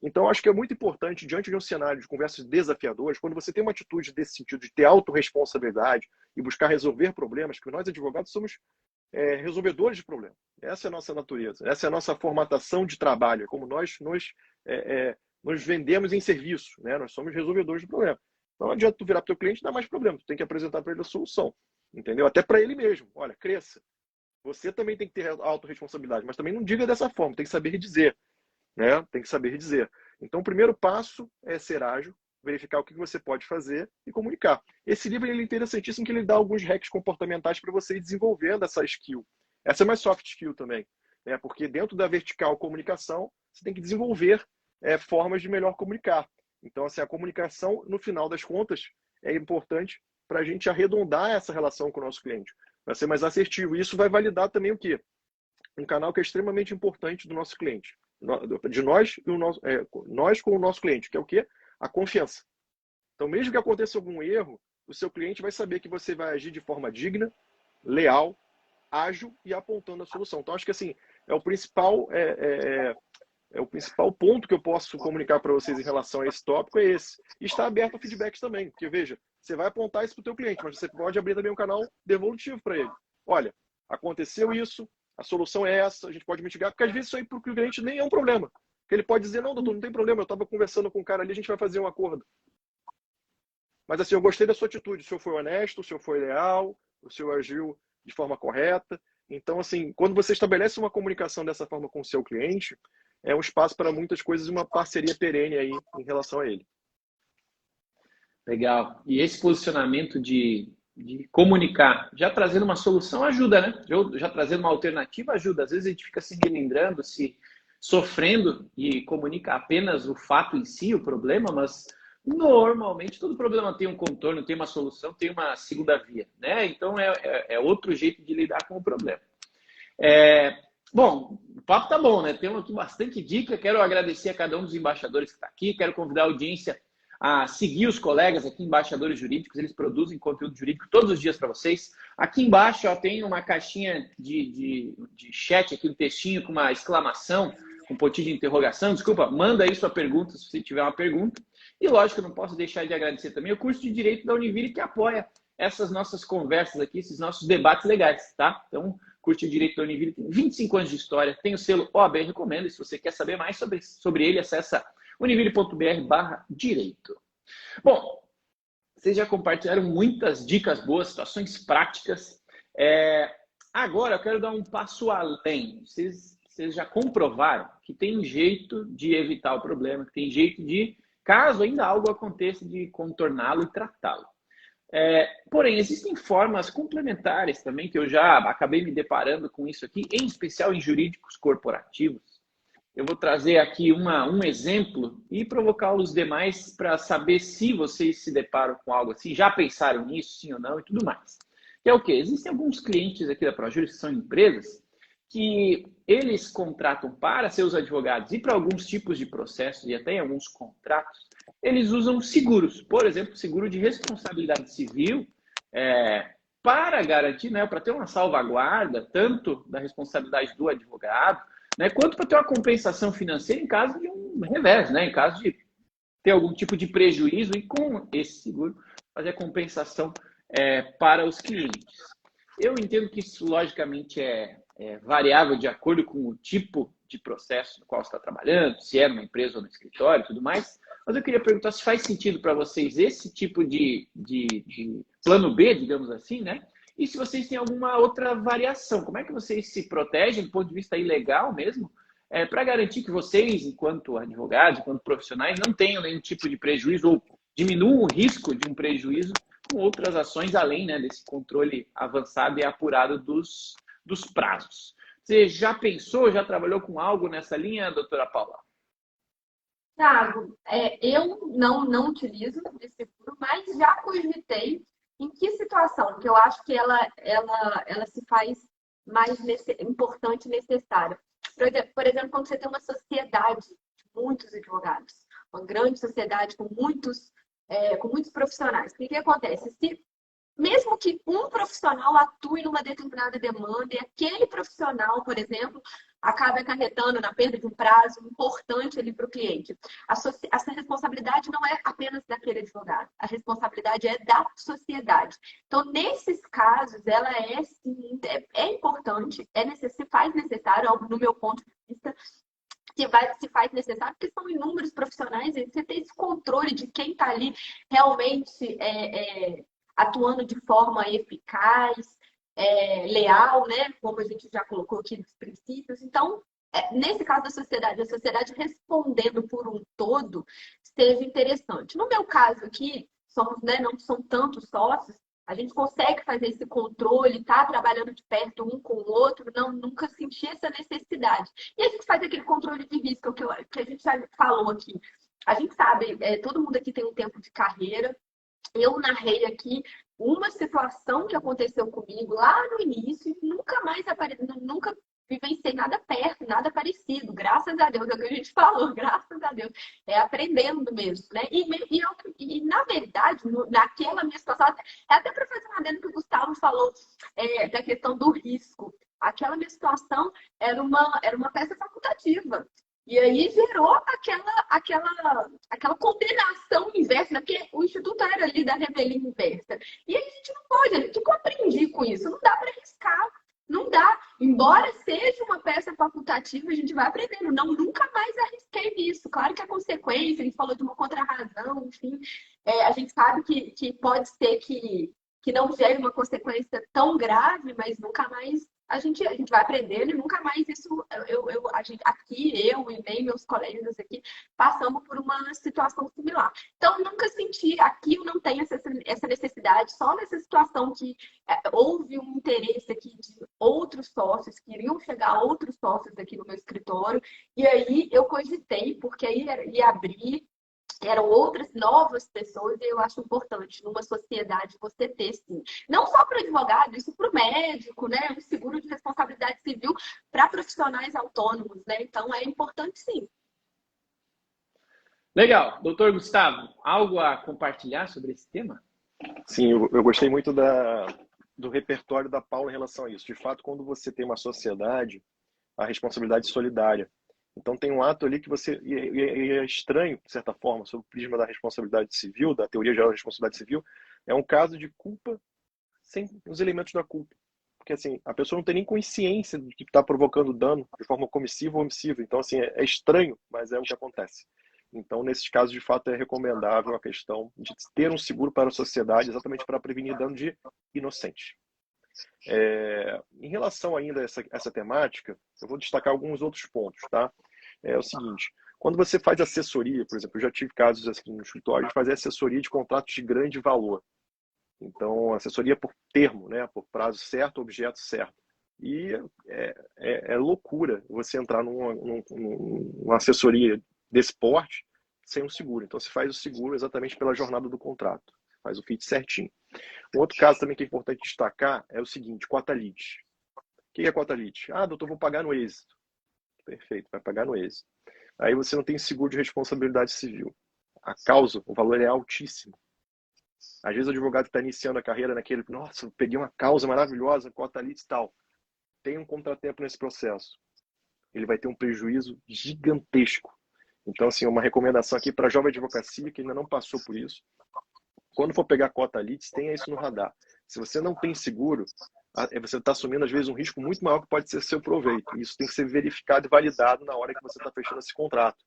Então, acho que é muito importante, diante de um cenário de conversas desafiadoras, quando você tem uma atitude desse sentido de ter autorresponsabilidade e buscar resolver problemas, que nós advogados somos resolvedores de problemas. Essa é a nossa natureza, essa é a nossa formatação de trabalho, é como nós nos vendemos em serviço, né? Nós somos resolvedores de problemas. Não adianta tu virar para o teu cliente e dar mais problema, tu tem que apresentar para ele a solução, entendeu? Até para ele mesmo, olha, cresça. Você também tem que ter autorresponsabilidade, mas também não diga dessa forma, tem que saber dizer, né? Tem que saber dizer. Então, o primeiro passo é ser ágil, verificar o que você pode fazer e comunicar. Esse livro ele é interessantíssimo, que ele dá alguns hacks comportamentais para você ir desenvolvendo essa skill. Essa é mais soft skill também, né? Porque dentro da vertical comunicação, você tem que desenvolver formas de melhor comunicar. Então, assim, a comunicação, no final das contas, é importante para a gente arredondar essa relação com o nosso cliente. Vai ser mais assertivo. E isso vai validar também o quê? Um canal que é extremamente importante do nosso cliente. De nós e nós com o nosso cliente, que é o quê? A confiança. Então, mesmo que aconteça algum erro, o seu cliente vai saber que você vai agir de forma digna, leal, ágil e apontando a solução. Então, acho que assim, é o principal O principal ponto que eu posso comunicar para vocês em relação a esse tópico é esse. E está aberto a feedbacks também, porque veja, você vai apontar isso para o teu cliente, mas você pode abrir também um canal devolutivo para ele. Olha, aconteceu isso, a solução é essa, a gente pode mitigar, porque às vezes isso aí para o cliente nem é um problema. Porque ele pode dizer, não, doutor, não tem problema, eu estava conversando com o cara ali, a gente vai fazer um acordo. Mas assim, eu gostei da sua atitude, o senhor foi honesto, o senhor foi leal, o senhor agiu de forma correta. Então, assim, quando você estabelece uma comunicação dessa forma com o seu cliente, é um espaço para muitas coisas e uma parceria perene aí em relação a ele. Legal. E esse posicionamento de comunicar, já trazendo uma solução ajuda, né? Já trazendo uma alternativa ajuda. Às vezes a gente fica se relembrando, se sofrendo e comunica apenas o fato em si, o problema, mas normalmente todo problema tem um contorno, tem uma solução, tem uma segunda via, né? Então é outro jeito de lidar com o problema. Bom, o papo tá bom, né? Temos aqui bastante dica. Quero agradecer a cada um dos embaixadores que está aqui. Quero convidar a audiência a seguir os colegas aqui, embaixadores jurídicos. Eles produzem conteúdo jurídico todos os dias para vocês. Aqui embaixo ó, tem uma caixinha de chat, aqui um textinho com uma exclamação, um pontinho de interrogação. Desculpa, manda aí sua pergunta se você tiver uma pergunta. E lógico, eu não posso deixar de agradecer também o curso de Direito da Univille que apoia essas nossas conversas aqui, esses nossos debates legais, tá? Então, curso de Direito da Univille tem 25 anos de história, tem o selo OAB Recomendo, e se você quer saber mais sobre ele, acessa univille.br/direito. Bom, vocês já compartilharam muitas dicas boas, situações práticas. Agora eu quero dar um passo além. Vocês já comprovaram que tem jeito de evitar o problema, que tem jeito de, caso ainda algo aconteça, de contorná-lo e tratá-lo. Porém, existem formas complementares também, que eu já acabei me deparando com isso aqui, em especial em jurídicos corporativos. Eu vou trazer aqui um exemplo e provocar os demais para saber se vocês se deparam com algo assim, já pensaram nisso, sim ou não, e tudo mais. Que é o quê? Existem alguns clientes aqui da ProJuris que são empresas que eles contratam para seus advogados e para alguns tipos de processos e até em alguns contratos, eles usam seguros. Por exemplo, seguro de responsabilidade civil para garantir, né, para ter uma salvaguarda tanto da responsabilidade do advogado, né, quanto para ter uma compensação financeira em caso de um revés, né, em caso de ter algum tipo de prejuízo e com esse seguro fazer a compensação para os clientes. Eu entendo que isso, logicamente, é variável de acordo com o tipo de processo no qual você está trabalhando, se é numa empresa ou no escritório e tudo mais. Mas eu queria perguntar se faz sentido para vocês esse tipo de plano B, digamos assim, né? E se vocês têm alguma outra variação, como é que vocês se protegem do ponto de vista ilegal mesmo, para garantir que vocês, enquanto advogados, enquanto profissionais, não tenham nenhum tipo de prejuízo ou diminuam o risco de um prejuízo com outras ações além, né, desse controle avançado e apurado dos prazos. Você já pensou, já trabalhou com algo nessa linha, doutora Paula? Thiago, eu não utilizo esse seguro, mas já cogitei em que situação, que eu acho que ela se faz mais importante e necessária. Por exemplo, quando você tem uma sociedade de muitos advogados, uma grande sociedade com muitos profissionais, o que acontece? Mesmo que um profissional atue numa determinada demanda e aquele profissional, por exemplo, acabe acarretando na perda de um prazo importante ali para o cliente. Essa responsabilidade não é apenas daquele advogado, a responsabilidade é da sociedade. Então, nesses casos, ela sim, importante, se faz necessário, no meu ponto de vista, se faz necessário, porque são inúmeros profissionais, e você tem esse controle de quem está ali realmente atuando de forma eficaz, leal, né? Como a gente já colocou aqui nos princípios. Então, nesse caso da sociedade, a sociedade respondendo por um todo, seja interessante. No meu caso aqui, não são tantos sócios, a gente consegue fazer esse controle, tá trabalhando de perto um com o outro, nunca senti essa necessidade. E a gente faz aquele controle de risco que a gente já falou aqui. A gente sabe, todo mundo aqui tem um tempo de carreira. Eu narrei aqui uma situação que aconteceu comigo lá no início e nunca mais nunca vivenciei nada perto, nada parecido. Graças a Deus, é o que a gente falou, graças a Deus. Aprendendo mesmo, né? E na verdade, naquela minha situação, até para fazer uma adendo que o Gustavo falou da questão do risco. Aquela minha situação era uma peça facultativa. E aí gerou aquela condenação inversa, né? Porque o Instituto era ali da revelia inversa. E aí a gente não pode, o que eu aprendi com isso? Não dá para arriscar. Não dá. Embora seja uma peça facultativa, a gente vai aprendendo. Não, nunca mais arrisquei nisso. Claro que a consequência, a gente falou de uma contrarrazão, enfim, a gente sabe que pode ser que não gere uma consequência tão grave, mas nunca mais a gente vai aprendendo e nunca mais isso. Eu e nem meus colegas aqui passamos por uma situação similar. Então, nunca senti, aqui eu não tenho essa necessidade, só nessa situação que houve um interesse aqui de outros sócios, queriam chegar outros sócios aqui no meu escritório, e aí eu cogitei, porque aí ia abrir. Eram outras novas pessoas, e eu acho importante numa sociedade você ter, sim. Não só para o advogado, isso para o médico, né? Um seguro de responsabilidade civil para profissionais autônomos, né? Então é importante, sim. Legal. Doutor Gustavo, algo a compartilhar sobre esse tema? Sim, eu gostei muito do repertório da Paula em relação a isso. De fato, quando você tem uma sociedade, a responsabilidade solidária. Então tem um ato ali que você é estranho, de certa forma, sob o prisma da responsabilidade civil, da teoria geral da responsabilidade civil, é um caso de culpa sem os elementos da culpa. Porque assim, a pessoa não tem nem consciência do que está provocando dano de forma comissiva ou omissiva. Então assim, é estranho, mas é o que acontece. Então, nesses casos, de fato, é recomendável a questão de ter um seguro para a sociedade, exatamente para prevenir dano de inocente. Em relação ainda a essa temática, eu vou destacar alguns outros pontos, tá? É o seguinte, quando você faz assessoria, por exemplo, eu já tive casos assim no escritório de fazer assessoria de contratos de grande valor. Então, assessoria por termo, né? Por prazo certo, objeto certo. E é loucura você entrar numa assessoria desse porte sem um seguro. Então, você faz o seguro exatamente pela jornada do contrato. Faz o fit certinho. Um outro caso também que é importante destacar é o seguinte, cota lite. O que é cota lite? Ah, doutor, vou pagar no êxito. Perfeito, vai pagar no êxito. Aí você não tem seguro de responsabilidade civil. A causa, o valor é altíssimo. Às vezes o advogado está iniciando a carreira naquele, nossa, eu peguei uma causa maravilhosa, cota lite e tal. Tem um contratempo nesse processo. Ele vai ter um prejuízo gigantesco. Então, assim, uma recomendação aqui para a jovem advocacia que ainda não passou por isso. Quando for pegar cota lite, tenha isso no radar. Se você não tem seguro, você está assumindo, às vezes, um risco muito maior que pode ser seu proveito. Isso tem que ser verificado e validado na hora que você está fechando esse contrato.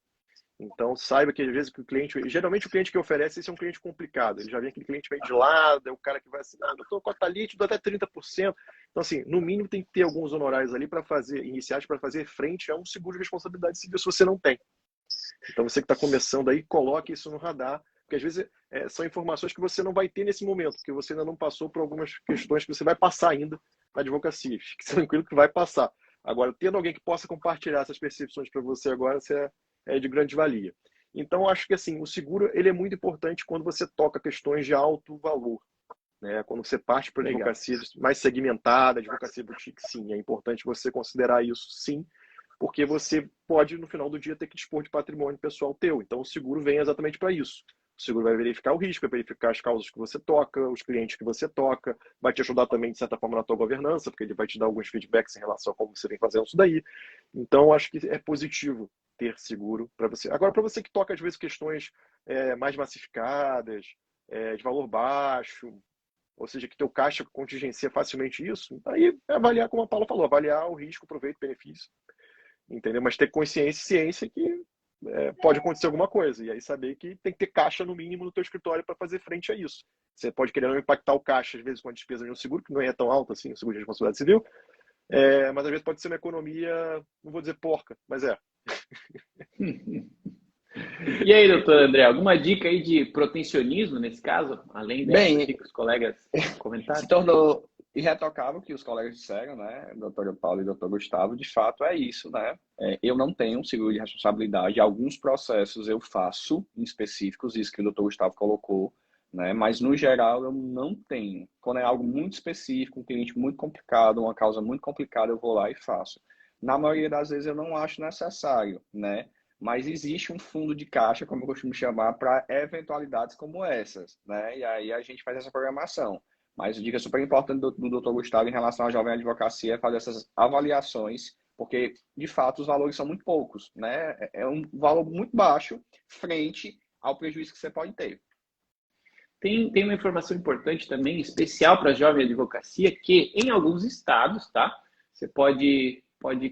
Então, saiba que, às vezes, que o cliente... Geralmente, o cliente que oferece esse é um cliente complicado. Ele já vem aquele cliente meio de lado, é o cara que vai assim, eu estou cota lite, dou até 30%. Então, assim, no mínimo, tem que ter alguns honorários ali para fazer, iniciais para fazer frente a um seguro de responsabilidade civil, se você não tem. Então, você que está começando aí, coloque isso no radar, porque às vezes são informações que você não vai ter nesse momento, porque você ainda não passou por algumas questões que você vai passar ainda na advocacia. Fique tranquilo que vai passar. Agora, tendo alguém que possa compartilhar essas percepções para você agora, você é de grande valia. Então, acho que assim, o seguro ele é muito importante quando você toca questões de alto valor. Né? Quando você parte para a advocacia mais segmentada, advocacia boutique, sim, é importante você considerar isso, sim, porque você pode, no final do dia, ter que dispor de patrimônio pessoal teu. Então, o seguro vem exatamente para isso. O seguro vai verificar o risco, vai verificar as causas que você toca, os clientes que você toca, vai te ajudar também, de certa forma, na tua governança, porque ele vai te dar alguns feedbacks em relação a como você vem fazendo isso daí. Então, acho que é positivo ter seguro para você. Agora, para você que toca, às vezes, questões mais massificadas, de valor baixo, ou seja, que teu caixa contingencia facilmente isso, aí é avaliar, como a Paula falou, avaliar o risco, proveito, benefício, entendeu? Mas ter consciência e ciência que pode acontecer alguma coisa, e aí saber que tem que ter caixa no mínimo no teu escritório para fazer frente a isso. Você pode querer não impactar o caixa, às vezes, com a despesa de um seguro, que não é tão alta assim, o seguro de responsabilidade civil, mas às vezes pode ser uma economia, não vou dizer porca, mas é. E aí, doutor André, alguma dica aí de protecionismo nesse caso, além dessa que os colegas comentaram? Se tornou irretocável o que os colegas disseram, né, doutor Paulo e doutor Gustavo, de fato é isso, né? Eu não tenho um seguro de responsabilidade, alguns processos eu faço em específicos, isso que o doutor Gustavo colocou, né? Mas no geral eu não tenho. Quando é algo muito específico, um cliente muito complicado, uma causa muito complicada, eu vou lá e faço. Na maioria das vezes eu não acho necessário, né? Mas existe um fundo de caixa, como eu costumo chamar, para eventualidades como essas, né? E aí a gente faz essa programação. Mas a dica super importante do Dr. Gustavo em relação à jovem advocacia é fazer essas avaliações porque, de fato, os valores são muito poucos, né? É um valor muito baixo frente ao prejuízo que você pode ter. Tem uma informação importante também, especial para a jovem advocacia, que em alguns estados, tá? Você pode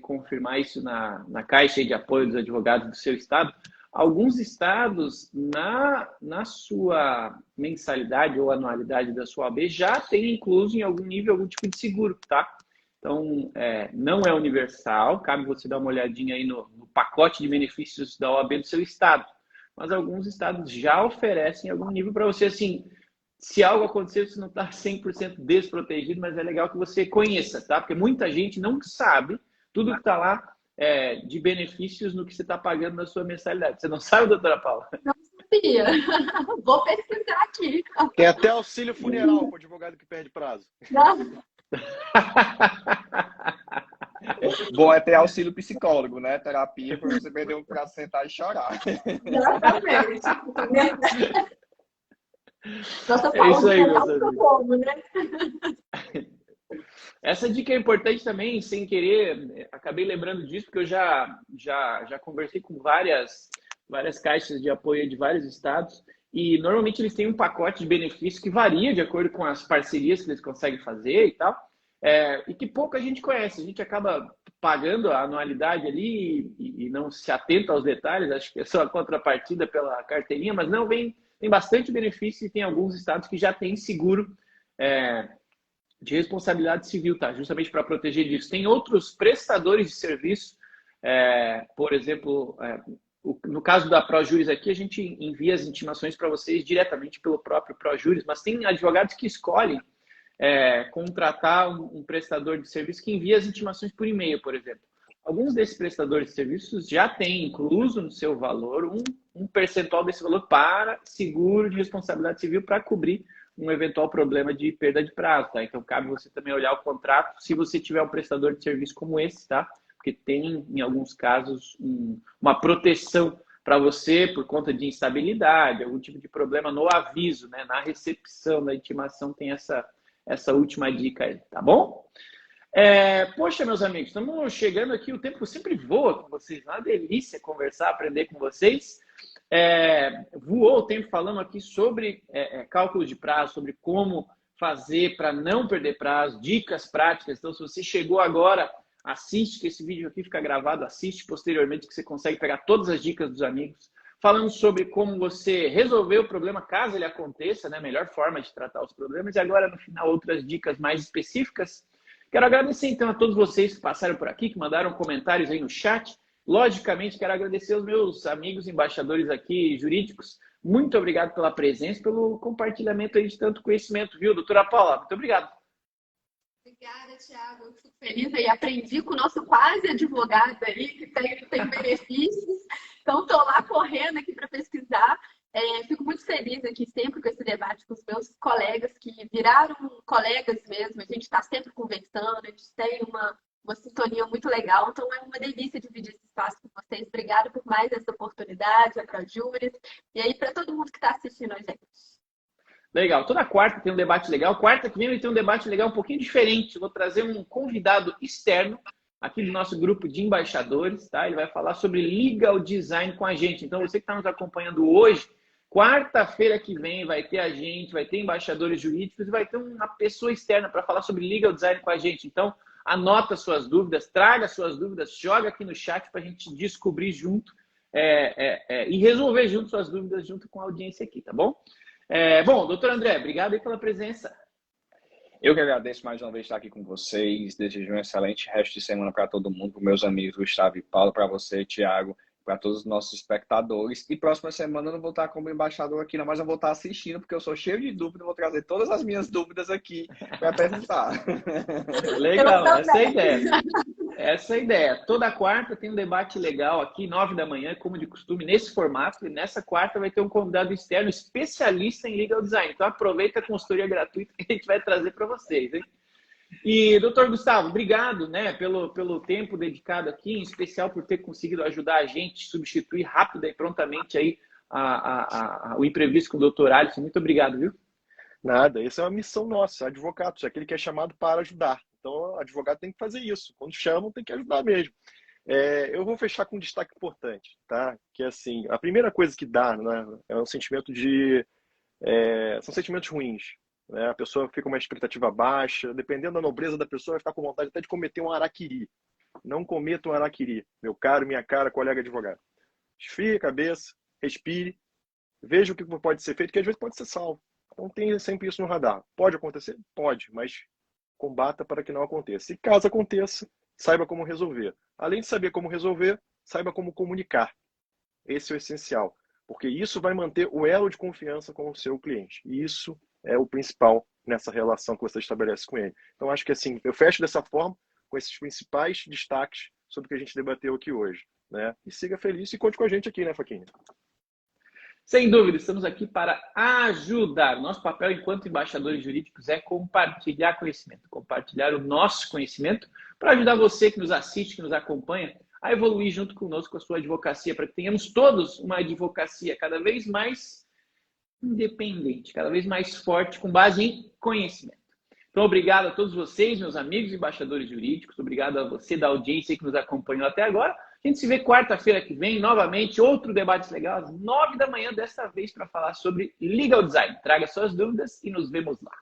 confirmar isso na Caixa de Apoio dos Advogados do seu estado. Alguns estados, na sua mensalidade ou anualidade da sua OAB, já tem incluso em algum nível algum tipo de seguro, tá? Então, não é universal, cabe você dar uma olhadinha aí no pacote de benefícios da OAB do seu estado. Mas alguns estados já oferecem algum nível para você, assim, se algo acontecer, você não está 100% desprotegido, mas é legal que você conheça, tá? Porque muita gente não sabe tudo que está lá de benefícios no que você está pagando na sua mensalidade. Você não sabe, doutora Paula? Não sabia. Vou pesquisar aqui. Tem até auxílio funeral para o advogado que perde prazo. Não. Bom é ter auxílio psicólogo, né? Terapia para você perder um prazo, sentar e chorar. Exatamente. Nossa, É isso aí, Paulo, meus amigos. como, né? Essa dica é importante também, sem querer, acabei lembrando disso, porque eu já conversei com várias caixas de apoio de vários estados, e normalmente eles têm um pacote de benefícios que varia de acordo com as parcerias que eles conseguem fazer e tal, e que pouca gente conhece. A gente acaba pagando a anualidade ali e não se atenta aos detalhes, acho que é só a contrapartida pela carteirinha, mas não, tem bastante benefício e tem alguns estados que já têm seguro de responsabilidade civil, tá? Justamente para proteger disso. Tem outros prestadores de serviço, por exemplo, no caso da ProJuris aqui, a gente envia as intimações para vocês diretamente pelo próprio ProJuris, mas tem advogados que escolhem contratar um prestador de serviço que envia as intimações por e-mail, por exemplo. Alguns desses prestadores de serviços já têm incluso no seu valor um percentual desse valor para seguro de responsabilidade civil para cobrir um eventual problema de perda de prazo, tá? Então, cabe você também olhar o contrato se você tiver um prestador de serviço como esse, tá? Porque tem, em alguns casos, uma proteção para você por conta de instabilidade, algum tipo de problema no aviso, né? Na recepção da intimação tem essa última dica aí, tá bom? Poxa, meus amigos, estamos chegando aqui, o tempo sempre voa com vocês, é uma delícia conversar, aprender com vocês. Voou o tempo falando aqui sobre cálculo de prazo, sobre como fazer para não perder prazo, dicas práticas. Então, se você chegou agora, assiste, que esse vídeo aqui fica gravado, assiste posteriormente, que você consegue pegar todas as dicas dos amigos. Falando sobre como você resolver o problema, caso ele aconteça, né? Melhor forma de tratar os problemas. E agora, no final, outras dicas mais específicas. Quero agradecer, então, a todos vocês que passaram por aqui, que mandaram comentários aí no chat. Logicamente, quero agradecer aos meus amigos embaixadores aqui jurídicos. Muito obrigado pela presença, pelo compartilhamento aí de tanto conhecimento, viu, doutora Paula? Muito obrigado. Obrigada, Thiago. Eu fico feliz aí. Aprendi com o nosso quase advogado aí, que tem benefícios. Então, estou lá correndo aqui para pesquisar. Fico muito feliz aqui sempre com esse debate com os meus colegas, que viraram colegas mesmo. A gente está sempre conversando, a gente tem uma sintonia muito legal. Então, é uma delícia dividir esse espaço com vocês. Obrigada por mais essa oportunidade, a ProJuris. E aí, para todo mundo que está assistindo a gente. Legal. Toda quarta tem um debate legal. Quarta que vem vai ter um debate legal um pouquinho diferente. Eu vou trazer um convidado externo aqui do nosso grupo de embaixadores, tá? Ele vai falar sobre legal design com a gente. Então, você que está nos acompanhando hoje, quarta-feira que vem vai ter a gente, vai ter embaixadores jurídicos e vai ter uma pessoa externa para falar sobre legal design com a gente. Então, anota suas dúvidas, traga suas dúvidas, joga aqui no chat para a gente descobrir junto e resolver junto suas dúvidas junto com a audiência aqui, tá bom? Bom, doutor André, obrigado aí pela presença. Eu que agradeço mais uma vez estar aqui com vocês. Desejo um excelente resto de semana para todo mundo, para meus amigos Gustavo e Paulo, para você, Thiago, para todos os nossos espectadores. E próxima semana eu não vou estar como embaixador aqui, não, mas eu vou estar assistindo, porque eu sou cheio de dúvidas, vou trazer todas as minhas dúvidas aqui para perguntar. Legal, essa é a ideia. Essa é a ideia. Toda quarta tem um debate legal aqui, 9 da manhã, como de costume, nesse formato. E nessa quarta vai ter um convidado externo, especialista em legal design. Então aproveita a consultoria gratuita que a gente vai trazer para vocês, hein? E, doutor Gustavo, obrigado, né, pelo tempo dedicado aqui, em especial por ter conseguido ajudar a gente a substituir rápida e prontamente aí o imprevisto com o doutor Alisson. Muito obrigado, viu? Nada, essa é uma missão nossa, advocados, aquele que é chamado para ajudar. Então, o advogado tem que fazer isso. Quando chamam, tem que ajudar mesmo. Eu vou fechar com um destaque importante, tá? Que é assim, a primeira coisa que dá, né, é um sentimento são sentimentos ruins, né? A pessoa fica com uma expectativa baixa, dependendo da nobreza da pessoa, vai ficar com vontade até de cometer um araquiri. Não cometa um araquiri, meu caro, minha cara, colega advogado. Esfrie a cabeça, respire, veja o que pode ser feito, que às vezes pode ser salvo. Então tenha sempre isso no radar. Pode acontecer? Pode, mas combata para que não aconteça. E caso aconteça, saiba como resolver. Além de saber como resolver, saiba como comunicar. Esse é o essencial, porque isso vai manter o elo de confiança com o seu cliente. E isso é o principal nessa relação que você estabelece com ele. Então, acho que assim, eu fecho dessa forma, com esses principais destaques sobre o que a gente debateu aqui hoje, né? E siga feliz e conte com a gente aqui, né, Faquinha? Sem dúvida, estamos aqui para ajudar. Nosso papel enquanto embaixadores jurídicos é compartilhar conhecimento, compartilhar o nosso conhecimento para ajudar você que nos assiste, que nos acompanha, a evoluir junto conosco com a sua advocacia, para que tenhamos todos uma advocacia cada vez mais independente, cada vez mais forte, com base em conhecimento. Então, obrigado a todos vocês, meus amigos embaixadores jurídicos, obrigado a você da audiência que nos acompanhou até agora. A gente se vê quarta-feira que vem, novamente, outro debate legal, às 9 da manhã, desta vez para falar sobre legal design. Traga suas dúvidas e nos vemos lá.